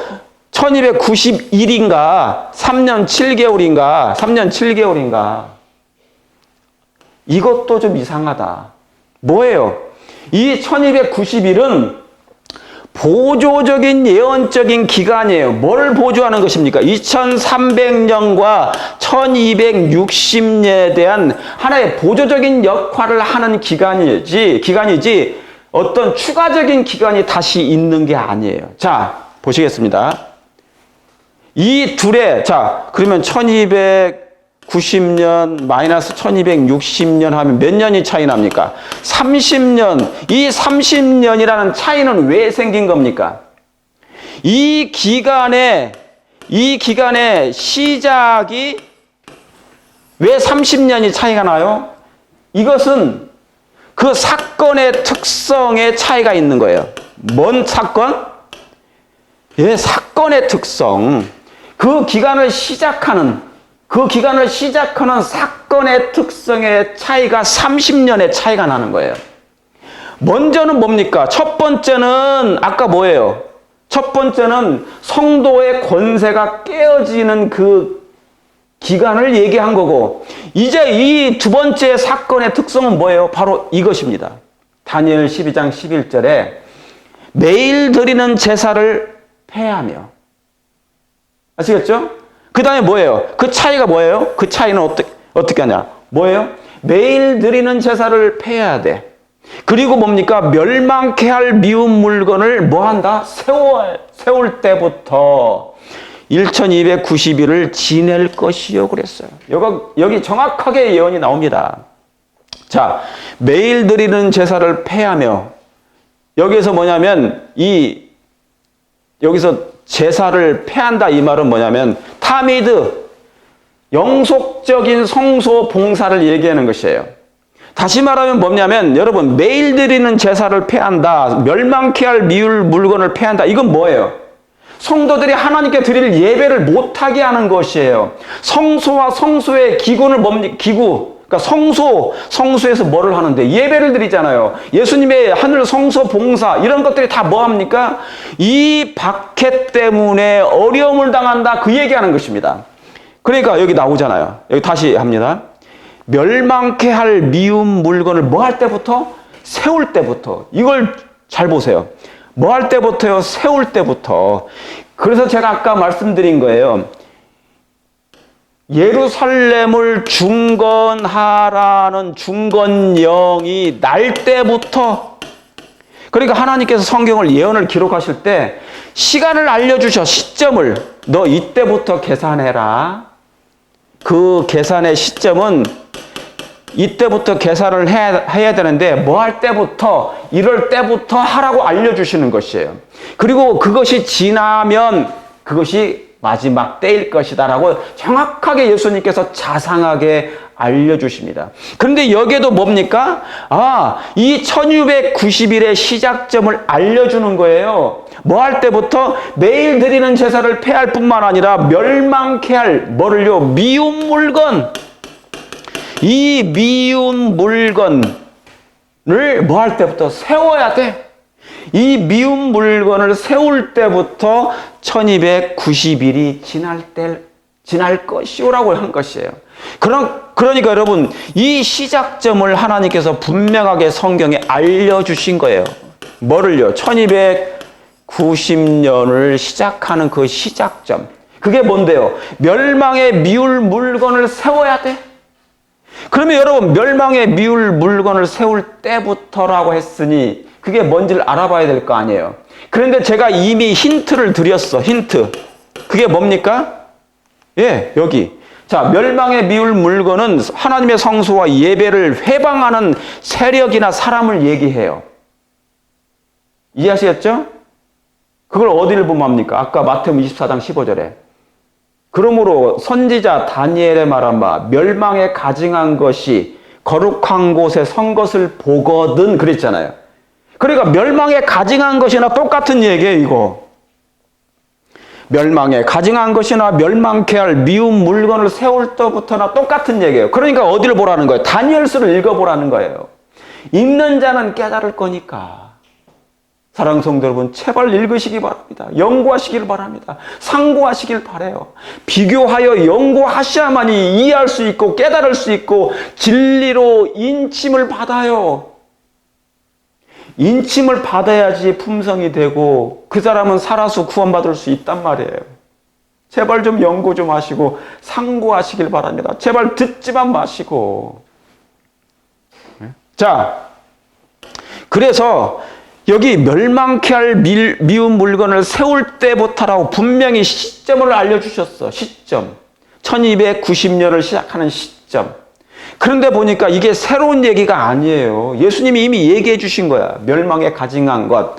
1291인가 3년 7개월인가 이것도 좀 이상하다. 뭐예요? 이 1291은 보조적인 예언적인 기간이에요. 뭘 보조하는 것입니까? 2300년과 1260년에 대한 하나의 보조적인 역할을 하는 기간이지 어떤 추가적인 기간이 다시 있는 게 아니에요. 자, 보시겠습니다. 이 둘의, 자, 그러면 1290년 마이너스 1260년 하면 몇 년이 차이 납니까? 30년. 이 30년이라는 차이는 왜 생긴 겁니까? 이 기간의 시작이 왜 30년이 차이가 나요? 이것은 그 사건의 특성에 차이가 있는 거예요. 뭔 사건? 예, 사건의 특성. 그 기간을 시작하는 사건의 특성의 차이가 30년의 차이가 나는 거예요. 먼저는 뭡니까? 첫 번째는 아까 뭐예요? 첫 번째는 성도의 권세가 깨어지는 그 기간을 얘기한 거고, 이제 이 두 번째 사건의 특성은 뭐예요? 바로 이것입니다. 다니엘 12장 11절에 매일 드리는 제사를 폐하며. 아시겠죠? 그 다음에 뭐예요? 그 차이가 뭐예요? 그 차이는 어떻게 하냐? 뭐예요? 매일 드리는 제사를 폐해야 돼. 그리고 뭡니까? 멸망케 할 미운 물건을 뭐 한다? 세울 때부터 1290일을 지낼 것이요 그랬어요. 여기 정확하게 예언이 나옵니다. 자, 매일 드리는 제사를 폐하며, 여기서 뭐냐면 여기서 제사를 폐한다 이 말은 뭐냐면 타미드, 영속적인 성소 봉사를 얘기하는 것이에요. 다시 말하면 뭐냐면 여러분 매일 드리는 제사를 폐한다. 멸망케 할 미울 물건을 폐한다. 이건 뭐예요? 성도들이 하나님께 드릴 예배를 못하게 하는 것이에요. 성소와 성소의 기구는 뭡니까? 기구. 그러니까 성소에서 뭐를 하는데? 예배를 드리잖아요. 예수님의 하늘 성소 봉사 이런 것들이 다 뭐합니까? 이 박해 때문에 어려움을 당한다. 그 얘기하는 것입니다. 그러니까 여기 나오잖아요. 여기 다시 합니다. 멸망케 할 미운 물건을 뭐 할 때부터? 세울 때부터. 이걸 잘 보세요. 뭐 할 때부터요? 세울 때부터. 그래서 제가 아까 말씀드린 거예요. 예루살렘을 중건하라는 중건령이 날 때부터, 그러니까 하나님께서 성경을 예언을 기록하실 때 시간을 알려주셔. 시점을. 너 이때부터 계산해라. 그 계산의 시점은 이때부터 계산을 해야 되는데 뭐 할 때부터, 이럴 때부터 하라고 알려주시는 것이에요. 그리고 그것이 지나면 그것이 마지막 때일 것이다 라고 정확하게 예수님께서 자상하게 알려주십니다. 그런데 여기에도 뭡니까? 이 1690일의 시작점을 알려주는 거예요. 뭐 할 때부터? 매일 드리는 제사를 폐할 뿐만 아니라 멸망케 할 뭐를요? 미운 물건. 이 미운 물건을 뭐 할 때부터? 세워야 돼. 이 미운 물건을 세울 때부터 1290일이 지날 것이오라고 한 것이에요. 그러니까 여러분, 이 시작점을 하나님께서 분명하게 성경에 알려주신 거예요. 뭐를요? 1290년을 시작하는 그 시작점. 그게 뭔데요? 멸망의 미울 물건을 세워야 돼. 그러면 여러분, 멸망의 미울 물건을 세울 때부터라고 했으니 그게 뭔지를 알아봐야 될 거 아니에요. 그런데 제가 이미 힌트를 드렸어. 힌트. 그게 뭡니까? 예, 여기. 자, 멸망의 미울 물건은 하나님의 성소와 예배를 회방하는 세력이나 사람을 얘기해요. 이해하시겠죠? 그걸 어디를 보면 합니까? 아까 마태복음 24장 15절에. 그러므로 선지자 다니엘의 말한 바 멸망에 가증한 것이 거룩한 곳에 선 것을 보거든 그랬잖아요. 그러니까 멸망에 가증한 것이나 똑같은 얘기예요, 이거. 멸망에 가증한 것이나 멸망케 할 미운 물건을 세울 때부터나 똑같은 얘기예요. 그러니까 어디를 보라는 거예요? 다니엘서를 읽어보라는 거예요. 읽는 자는 깨달을 거니까. 사랑하는 성도 여러분, 제발 읽으시기 바랍니다. 연구하시길 바랍니다. 상고하시길 바라요. 비교하여 연구하셔야만이 이해할 수 있고 깨달을 수 있고 진리로 인침을 받아요. 인침을 받아야지 품성이 되고 그 사람은 살아서 구원받을 수 있단 말이에요. 제발 좀 연구 좀 하시고 상고하시길 바랍니다. 제발 듣지만 마시고. 자, 그래서 여기 멸망케 할 미운 물건을 세울 때부터라고 분명히 시점을 알려주셨어. 시점. 1290년을 시작하는 시점. 그런데 보니까 이게 새로운 얘기가 아니에요. 예수님이 이미 얘기해 주신 거야. 멸망에 가증한 것.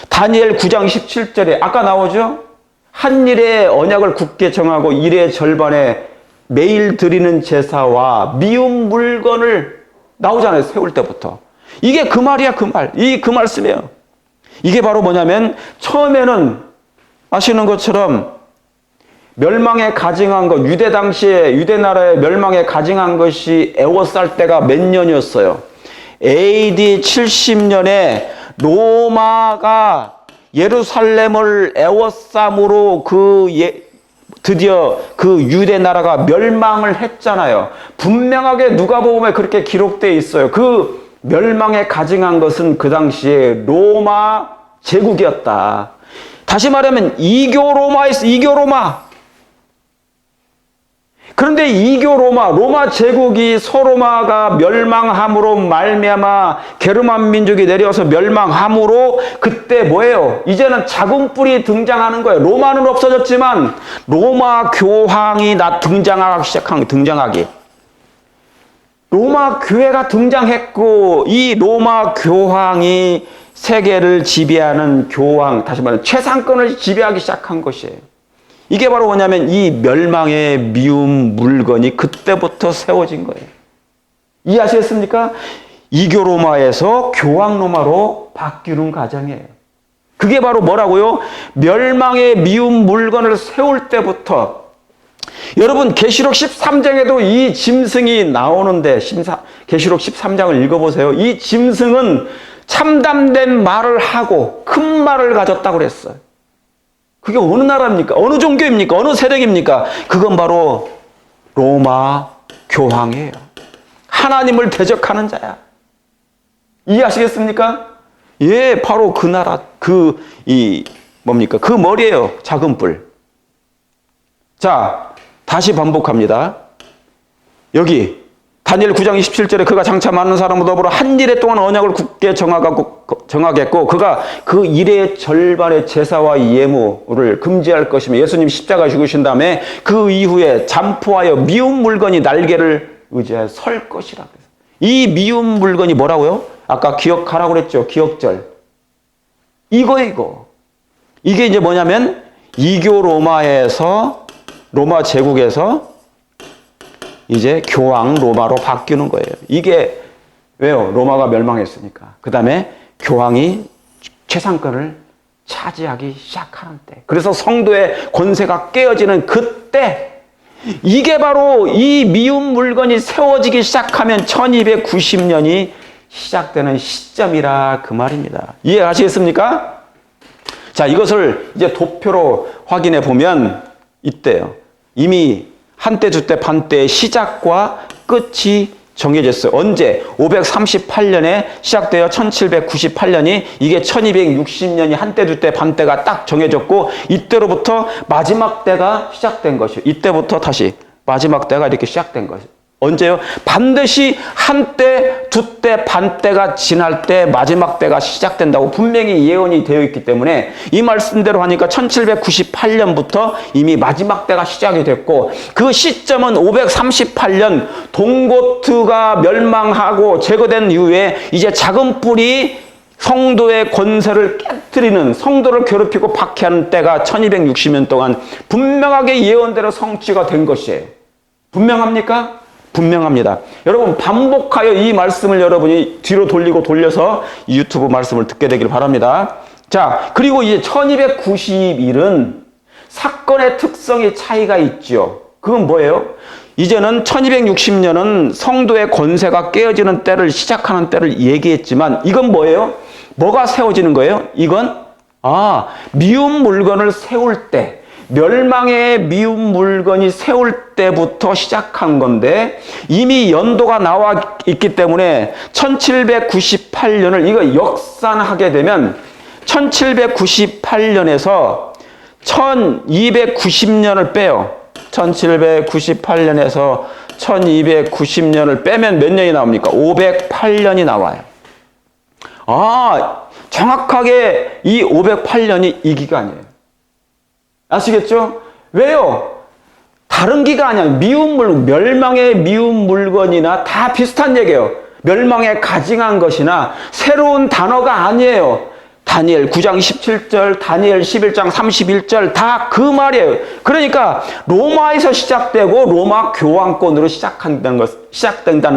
다니엘 9장 17절에 아까 나오죠? 한 일의 언약을 굳게 정하고 일의 절반에 매일 드리는 제사와 미운 물건을 나오잖아요. 세울 때부터. 이게 그 말이야, 그 말. 그 말씀이에요. 이게 바로 뭐냐면 처음에는 아시는 것처럼 멸망에 가증한 것, 유대 당시에 유대 나라의 멸망에 가증한 것이 에워쌀 때가 몇 년이었어요? AD 70년에 로마가 예루살렘을 에워싸므로 드디어 그 유대 나라가 멸망을 했잖아요. 분명하게 누가복음에 그렇게 기록되어 있어요. 그 멸망에 가증한 것은 그 당시에 로마 제국이었다. 다시 말하면 이교 로마. 그런데 이교 로마 제국이 소로마가 멸망함으로 말미암아 게르만 민족이 내려와서 멸망함으로 그때 뭐예요? 이제는 작은 뿔이 등장하는 거예요. 로마는 없어졌지만 로마 교황이 등장하기. 로마 교회가 등장했고 이 로마 교황이 세계를 지배하는 교황, 다시 말하면 최상권을 지배하기 시작한 것이에요. 이게 바로 뭐냐면 이 멸망의 미움 물건이 그때부터 세워진 거예요. 이해하시겠습니까? 이교 로마에서 교황 로마로 바뀌는 과정이에요. 그게 바로 뭐라고요? 멸망의 미움 물건을 세울 때부터. 여러분 계시록 13장에도 이 짐승이 나오는데 계시록 13장을 읽어보세요. 이 짐승은 참담된 말을 하고 큰 말을 가졌다고 그랬어요. 그게 어느 나라입니까? 어느 종교입니까? 어느 세력입니까? 그건 바로 로마 교황이에요. 하나님을 대적하는 자야. 이해하시겠습니까? 예, 바로 그 나라, 뭡니까? 그 머리예요. 작은 뿔. 자, 다시 반복합니다. 여기 다니엘 9장 27절에 그가 장차 많은 사람과 더불어 한 일에 동안 언약을 굳게 정하겠고 그가 그 일의 절반의 제사와 예물을 금지할 것이며 예수님 십자가 죽으신 다음에 그 이후에 잠포하여 미운 물건이 날개를 의지하여 설 것이라. 이 미운 물건이 뭐라고요? 아까 기억하라고 그랬죠. 기억절. 이거. 이게 이제 뭐냐면 이교 로마에서 로마 제국에서 이제 교황 로마로 바뀌는 거예요. 이게 왜요? 로마가 멸망했으니까. 그 다음에 교황이 최상권을 차지하기 시작하는 때. 그래서 성도의 권세가 깨어지는 그때. 이게 바로 이 미운 물건이 세워지기 시작하면 1290년이 시작되는 시점이라 그 말입니다. 이해하시겠습니까? 자, 이것을 이제 도표로 확인해 보면 이때요. 이미 한때, 두때, 반때의 시작과 끝이 정해졌어요. 언제? 538년에 시작되어 1798년이 이게 1260년이 한때, 두때, 반때가 딱 정해졌고 이때로부터 마지막 때가 시작된 것이에요. 이때부터 다시 마지막 때가 이렇게 시작된 것이에요. 언제요? 반드시 한때, 두때, 반때가 지날 때 마지막 때가 시작된다고 분명히 예언이 되어 있기 때문에 이 말씀대로 하니까 1798년부터 이미 마지막 때가 시작이 됐고 그 시점은 538년 동고트가 멸망하고 제거된 이후에 이제 작은 뿔이 성도의 권세를 깨뜨리는, 성도를 괴롭히고 박해하는 때가 1260년 동안 분명하게 예언대로 성취가 된 것이에요. 분명합니까? 분명합니다. 여러분 반복하여 이 말씀을 여러분이 뒤로 돌리고 돌려서 이 유튜브 말씀을 듣게 되길 바랍니다. 자, 그리고 이제 1291은 사건의 특성이 차이가 있죠. 그건 뭐예요? 이제는 1260년은 성도의 권세가 깨어지는 때를 시작하는 때를 얘기했지만 이건 뭐예요? 뭐가 세워지는 거예요? 이건 미운 물건을 세울 때, 멸망의 미운 물건이 세울 때부터 시작한 건데 이미 연도가 나와 있기 때문에 1798년을 이거 역산하게 되면 1798년에서 1290년을 빼요. 1798년에서 1290년을 빼면 몇 년이 나옵니까? 508년이 나와요. 정확하게 이 508년이 이 기간이에요. 아시겠죠? 왜요? 다른 기가 아니야. 멸망의 미운 물건이나 다 비슷한 얘기예요. 멸망에 가증한 것이나 새로운 단어가 아니에요. 다니엘 9장 17절, 다니엘 11장 31절 다 그 말이에요. 그러니까 로마에서 시작되고 로마 교황권으로 시작된다는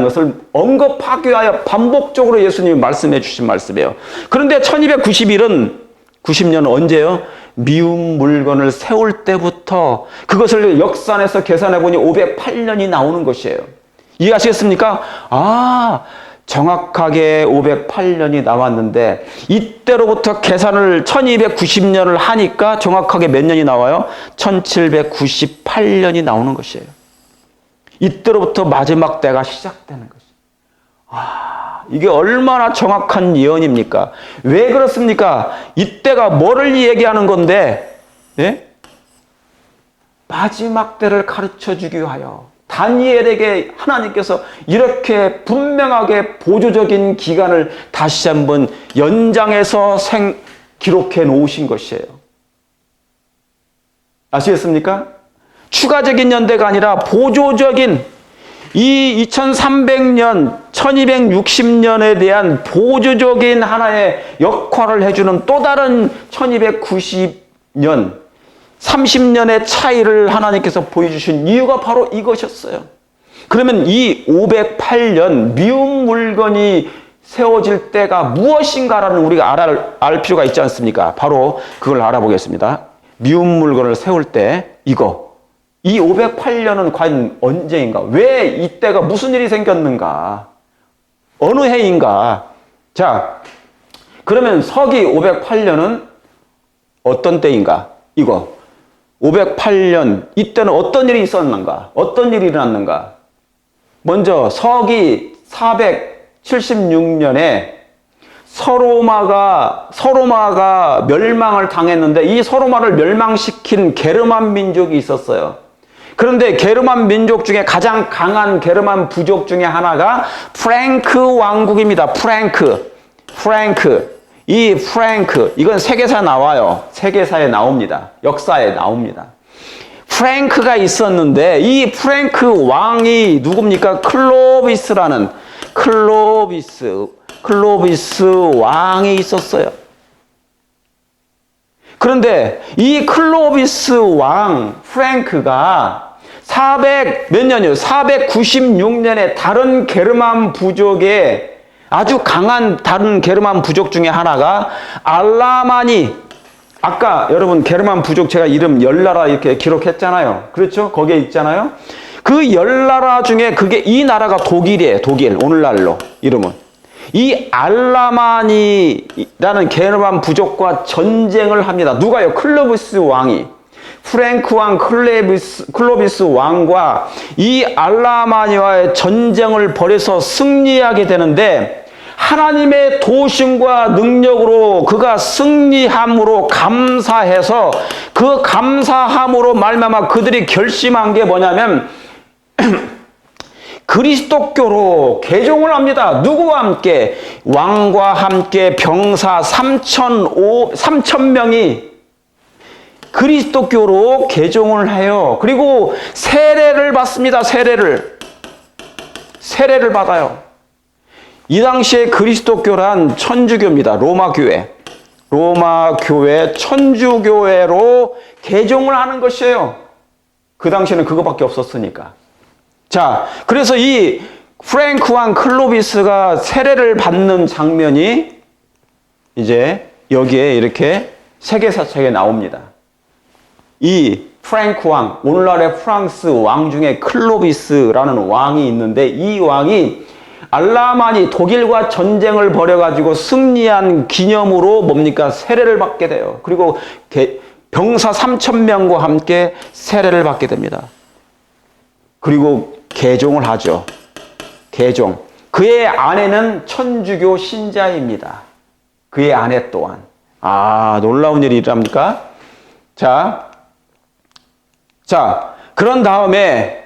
것을 언급하기 위하여 반복적으로 예수님이 말씀해 주신 말씀이에요. 그런데 1290년은 언제요? 미운 물건을 세울 때부터 그것을 역산해서 계산해 보니 508년이 나오는 것이에요. 이해하시겠습니까? 정확하게 508년이 나왔는데 이때로부터 계산을 1290년을 하니까 정확하게 몇 년이 나와요? 1798년이 나오는 것이에요. 이때로부터 마지막 때가 시작되는 것이에요. 이게 얼마나 정확한 예언입니까? 왜 그렇습니까? 이때가 뭐를 얘기하는 건데, 예? 마지막 때를 가르쳐 주기 위하여 다니엘에게 하나님께서 이렇게 분명하게 보조적인 기간을 다시 한번 연장해서 기록해 놓으신 것이에요. 아시겠습니까? 추가적인 연대가 아니라 보조적인 이 2300년, 1260년에 대한 보조적인 하나의 역할을 해주는 또 다른 1290년, 30년의 차이를 하나님께서 보여주신 이유가 바로 이것이었어요. 그러면 이 508년 미운 물건이 세워질 때가 무엇인가라는 우리가 알 필요가 있지 않습니까? 바로 그걸 알아보겠습니다. 미운 물건을 세울 때 이 508년은 과연 언제인가? 왜 이때가 무슨 일이 생겼는가? 어느 해인가? 자, 그러면 서기 508년은 어떤 때인가? 508년, 이때는 어떤 일이 있었는가? 어떤 일이 일어났는가? 먼저 서기 476년에 서로마가 멸망을 당했는데 이 서로마를 멸망시킨 게르만 민족이 있었어요. 그런데 게르만 민족 중에 가장 강한 게르만 부족 중에 하나가 프랭크 왕국입니다. 이 프랭크, 이건 세계사에 나와요. 세계사에 나옵니다. 역사에 나옵니다. 프랭크가 있었는데 이 프랭크 왕이 누굽니까? 클로비스 왕이 있었어요. 그런데 이 클로비스 왕 프랭크가 몇 년이요? 496년에 다른 게르만 부족의 아주 강한 다른 게르만 부족 중에 하나가 알라마니, 아까 여러분 게르만 부족 제가 이름 10나라 이렇게 기록했잖아요. 그렇죠? 거기에 있잖아요. 그 10나라 중에 이 나라가 독일이에요. 독일. 오늘날로 이름은. 이 알라마니라는 게르만 부족과 전쟁을 합니다. 누가요? 클로비스 왕이. 프랭크 왕 클로비스 왕과 이 알라마니와의 전쟁을 벌여서 승리하게 되는데 하나님의 도심과 능력으로 그가 승리함으로 감사해서 그 감사함으로 말미암아 그들이 결심한 게 뭐냐면 그리스도교로 개종을 합니다. 누구와 함께? 왕과 함께 병사 3,000명이 그리스도교로 개종을 해요. 그리고 세례를 받습니다. 세례를 받아요. 이 당시에 그리스도교란 천주교입니다. 로마교회 천주교회로 개종을 하는 것이에요. 그 당시에는 그거밖에 없었으니까. 자, 그래서 이 프랭크 왕 클로비스가 세례를 받는 장면이 이제 여기에 이렇게 세계사책에 나옵니다. 이 프랭크 왕, 오늘날의 프랑스 왕 중에 클로비스라는 왕이 있는데 이 왕이 알라마니 독일과 전쟁을 벌여가지고 승리한 기념으로 뭡니까? 세례를 받게 돼요. 그리고 병사 3,000명과 함께 세례를 받게 됩니다. 그리고 개종을 하죠. 개종. 그의 아내는 천주교 신자입니다. 그의 아내 또한. 놀라운 일이 일어납니까? 자, 그런 다음에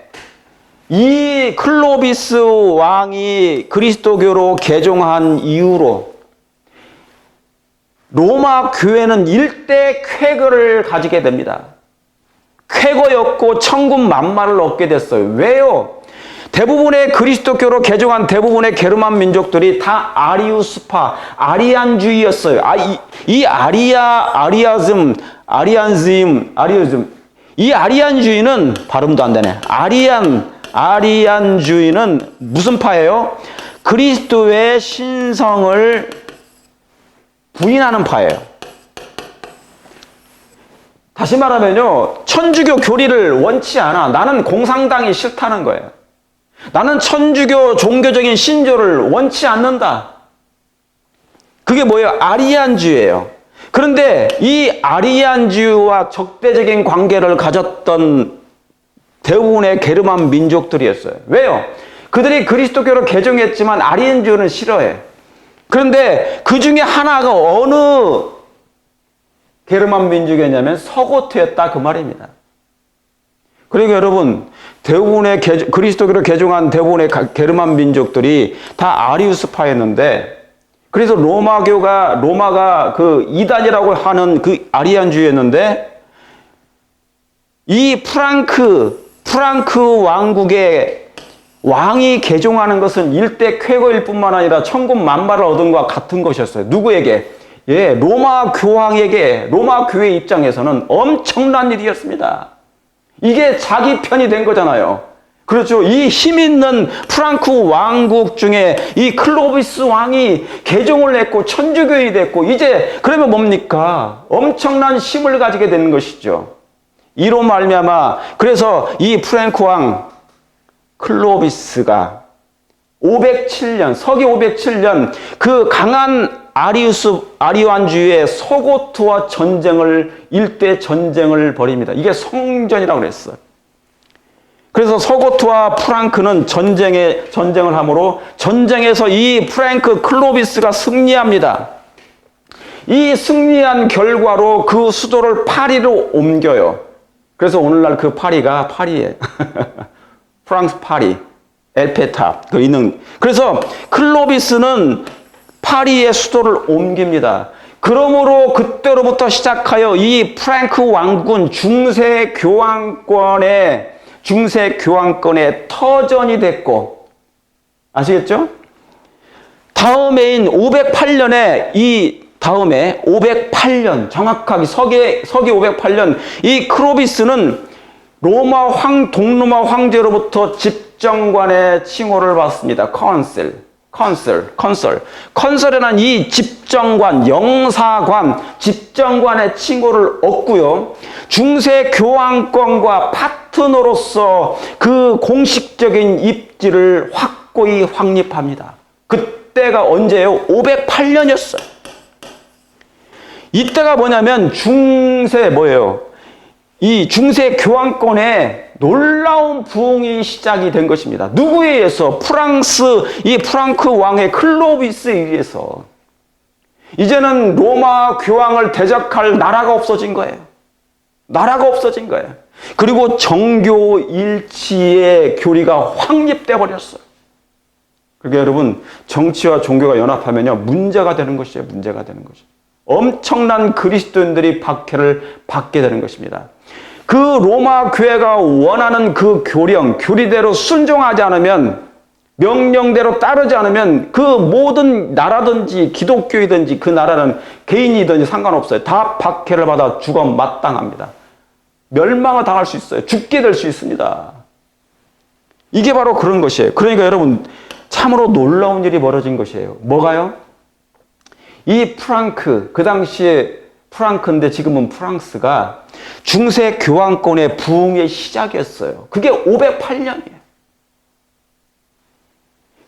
이 클로비스 왕이 그리스도교로 개종한 이후로 로마 교회는 일대 쾌거를 가지게 됩니다. 쾌거였고 천군만마를 얻게 됐어요. 왜요? 대부분의 그리스도교로 개종한 대부분의 게르만 민족들이 다 아리우스파, 아리안주의였어요. 이 이 아리안주의는 발음도 안 되네. 아리안주의는 무슨 파예요? 그리스도의 신성을 부인하는 파예요. 다시 말하면요, 천주교 교리를 원치 않아. 나는 공산당이 싫다는 거예요. 나는 천주교 종교적인 신조를 원치 않는다. 그게 뭐예요? 아리안주의예요. 그런데 이 아리안주의와 적대적인 관계를 가졌던 대부분의 게르만 민족들이었어요. 왜요? 그들이 그리스도교로 개종했지만 아리안주의는 싫어해. 그런데 그 중에 하나가 어느 게르만 민족이었냐면 서고트였다 그 말입니다. 그리고 여러분, 대부분의 그리스도교로 개종한 대부분의 게르만 민족들이 다 아리우스파였는데, 그래서 로마가 그 이단이라고 하는 그 아리안주의였는데, 이 프랑크 왕국의 왕이 개종하는 것은 일대 쾌거일 뿐만 아니라 천군만마를 얻은 것과 같은 것이었어요. 누구에게? 예, 로마 교황에게, 로마 교회 입장에서는 엄청난 일이었습니다. 이게 자기 편이 된 거잖아요. 그렇죠. 이 힘 있는 프랑크 왕국 중에 이 클로비스 왕이 개종을 했고 천주교인이 됐고 이제 그러면 뭡니까? 엄청난 힘을 가지게 되는 것이죠. 이로 말미암아 그래서 이 프랑크 왕 클로비스가 507년 서기 507년 그 강한 아리안주의 서고트와 일대 전쟁을 벌입니다. 이게 성전이라고 그랬어요. 그래서 서고트와 프랑크는 전쟁을 함으로 전쟁에서 이 프랑크 클로비스가 승리합니다. 이 승리한 결과로 그 수도를 파리로 옮겨요. 그래서 오늘날 그 파리가 파리예요. 프랑스 파리, 엘페탑 그 있는. 그래서 클로비스는 파리의 수도를 옮깁니다. 그러므로 그때로부터 시작하여 이 프랑크 왕국은 중세 교황권의 터전이 됐고, 아시겠죠? 다음해인 508년에 다음에 508년 정확하게 서기 508년 이 클로비스는 동로마 황제로부터 집정관의 칭호를 받습니다. 컨설이라는 이 집정관, 영사관, 집정관의 칭호를 얻고요. 중세 교황권과 파트너로서 그 공식적인 입지를 확고히 확립합니다. 그때가 언제예요? 508년이었어요. 이때가 뭐냐면 이 중세 교황권의 놀라운 부흥이 시작이 된 것입니다. 누구에 의해서? 이 프랑크 왕의 클로비스에 의해서. 이제는 로마 교황을 대적할 나라가 없어진 거예요. 그리고 정교 일치의 교리가 확립돼 버렸어요. 그러니까 여러분, 정치와 종교가 연합하면요, 문제가 되는 것이에요. 엄청난 그리스도인들이 박해를 받게 되는 것입니다. 그 로마 교회가 원하는 그 교리대로 순종하지 않으면, 명령대로 따르지 않으면 그 모든 나라든지 기독교이든지 그 나라는 개인이든지 상관없어요. 다 박해를 받아 죽어 마땅합니다. 멸망을 당할 수 있어요. 죽게 될 수 있습니다. 이게 바로 그런 것이에요. 그러니까 여러분, 참으로 놀라운 일이 벌어진 것이에요. 뭐가요? 이 그 당시에 프랑크인데 지금은 프랑스가 중세 교황권의 부흥의 시작이었어요. 그게 508년이에요.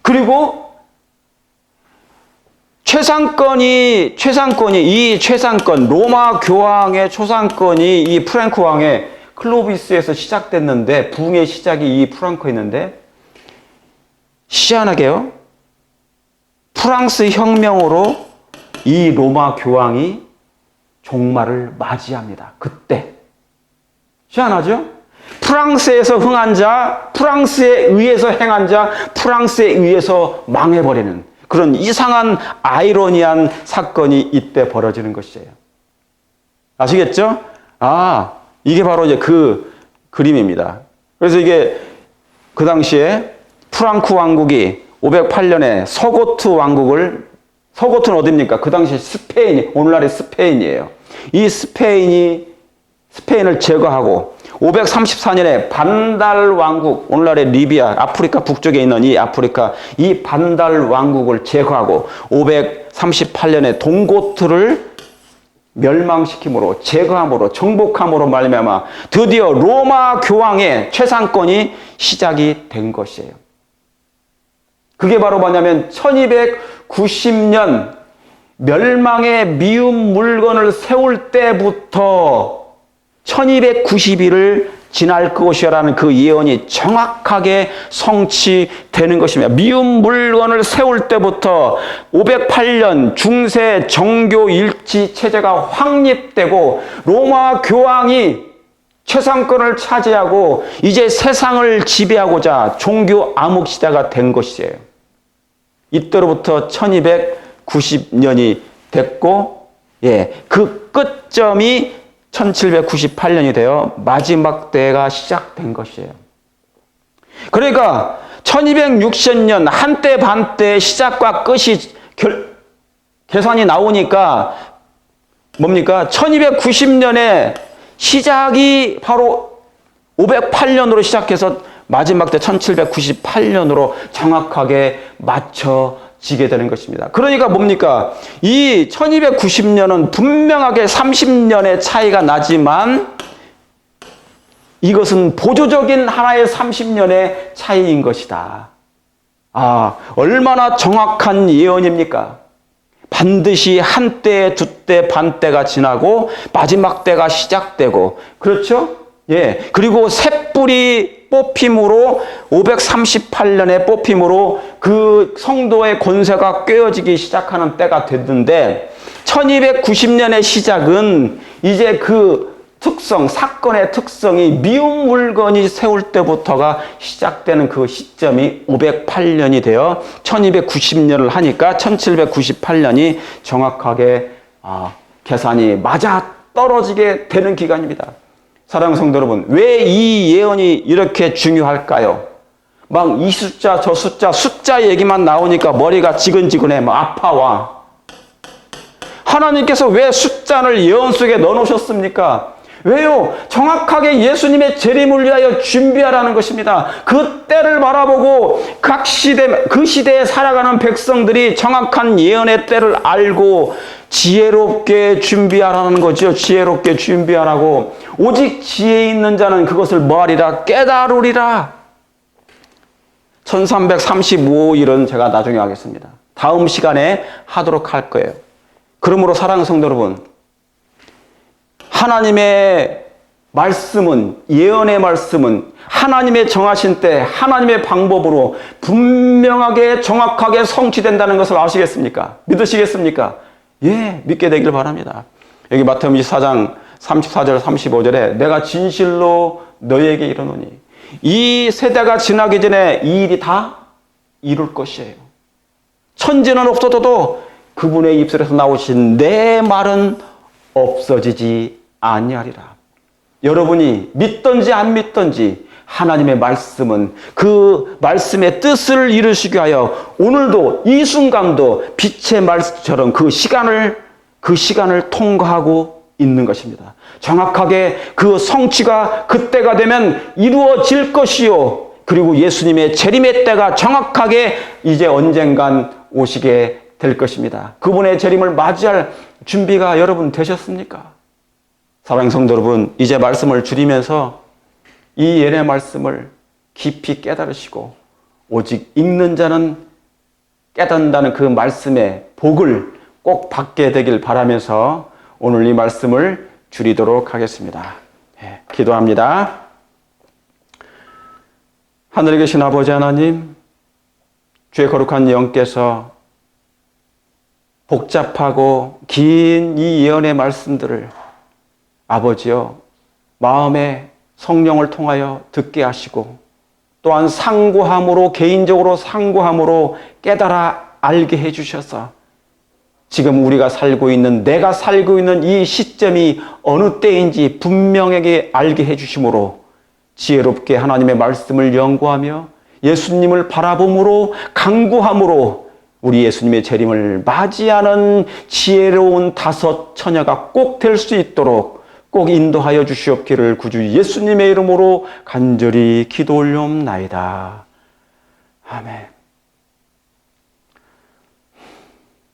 그리고 로마 교황의 최상권이 이 프랑크 왕의 클로비스에서 시작됐는데, 부흥의 시작이 이 프랑크였는데, 희한하게요, 프랑스 혁명으로 이 로마 교황이 종말을 맞이합니다. 그때. 희한하죠? 프랑스에서 흥한 자, 프랑스에 의해서 행한 자, 프랑스에 의해서 망해버리는 그런 이상한 아이러니한 사건이 이때 벌어지는 것이에요. 아시겠죠? 이게 바로 이제 그 그림입니다. 그래서 이게 그 당시에 프랑크 왕국이 508년에 서고트는 어디입니까? 그 당시 오늘날의 스페인이에요. 이 스페인을 제거하고 534년에 반달 왕국, 오늘날의 리비아, 아프리카 북쪽에 있는 이 반달 왕국을 제거하고 538년에 동고트를 멸망시킴으로, 제거함으로, 정복함으로 말미암아 드디어 로마 교황의 최상권이 시작이 된 것이에요. 그게 바로 뭐냐면 1290년 멸망의 미움 물건을 세울 때부터 1290일을 지날 것이라는 그 예언이 정확하게 성취되는 것입니다. 미움 물건을 세울 때부터 508년 중세 정교 일치 체제가 확립되고 로마 교황이 최상권을 차지하고 이제 세상을 지배하고자 종교 암흑 시대가 된 것이에요. 이때로부터 1290년이 됐고, 그 끝점이 1798년이 되어 마지막 때가 시작된 것이에요. 그러니까 1260년 한때 반때의 시작과 끝이 계산이 나오니까 뭡니까? 1290년에 시작이 바로 508년으로 시작해서 마지막 때 1798년으로 정확하게 맞춰지게 되는 것입니다. 그러니까 뭡니까? 이 1290년은 분명하게 30년의 차이가 나지만 이것은 보조적인 하나의 30년의 차이인 것이다. 아, 얼마나 정확한 예언입니까? 반드시 한 때, 두 때, 반 때가 지나고 마지막 때가 시작되고, 그렇죠? 예. 그리고 셋불이 뽑힘으로 538년에 뽑힘으로 그 성도의 권세가 꿰어지기 시작하는 때가 됐는데 1290년의 시작은 이제 그 특성, 사건의 특성이 미운 물건이 세울 때부터가 시작되는 그 시점이 508년이 되어 1290년을 하니까 1798년이 정확하게 계산이 맞아 떨어지게 되는 기간입니다. 사랑하는 성도 여러분, 왜 이 예언이 이렇게 중요할까요? 막 이 숫자, 저 숫자 얘기만 나오니까 머리가 지근지근해, 막 아파와. 하나님께서 왜 숫자를 예언 속에 넣어놓으셨습니까? 왜요? 정확하게 예수님의 재림을 위하여 준비하라는 것입니다. 그 때를 바라보고 그 시대에 살아가는 백성들이 정확한 예언의 때를 알고 지혜롭게 준비하라는 거죠. 지혜롭게 준비하라고. 오직 지혜 있는 자는 그것을 뭐하리라? 깨달으리라. 1335일은 제가 나중에 하겠습니다. 다음 시간에 하도록 할 거예요. 그러므로 사랑하는 성도 여러분, 하나님의 말씀은, 예언의 말씀은 하나님의 정하신 때 하나님의 방법으로 분명하게 정확하게 성취된다는 것을 아시겠습니까? 믿으시겠습니까? 예, 믿게 되길 바랍니다. 여기 마태복음 24장 34절 35절에 내가 진실로 너희에게 이르노니 이 세대가 지나기 전에 이 일이 다 이룰 것이에요. 천지는 없어져도 그분의 입술에서 나오신 내 말은 없어지지 아니하리라. 여러분이 믿든지 안 믿든지 하나님의 말씀은 그 말씀의 뜻을 이루시기 위하여 오늘도 이 순간도 빛의 말씀처럼 그 시간을 통과하고 있는 것입니다. 정확하게 그 성취가 그때가 되면 이루어질 것이요. 그리고 예수님의 재림의 때가 정확하게 이제 언젠간 오시게 될 것입니다. 그분의 재림을 맞이할 준비가 여러분 되셨습니까? 사랑하는 성도 여러분, 이제 말씀을 줄이면서 이 예언의 말씀을 깊이 깨달으시고 오직 읽는 자는 깨닫는다는 그 말씀의 복을 꼭 받게 되길 바라면서 오늘 이 말씀을 줄이도록 하겠습니다. 네, 기도합니다. 하늘에 계신 아버지 하나님, 주의 거룩한 영께서 복잡하고 긴 이 예언의 말씀들을 아버지여 마음에 성령을 통하여 듣게 하시고 또한 상고함으로 개인적으로 상고함으로 깨달아 알게 해주셔서 지금 우리가 살고 있는 내가 살고 있는 이 시점이 어느 때인지 분명하게 알게 해주심으로 지혜롭게 하나님의 말씀을 연구하며 예수님을 바라봄으로 강구함으로 우리 예수님의 재림을 맞이하는 지혜로운 다섯 처녀가 꼭 될 수 있도록 꼭 인도하여 주시옵기를 구주 예수님의 이름으로 간절히 기도 올려옵나이다. 아멘.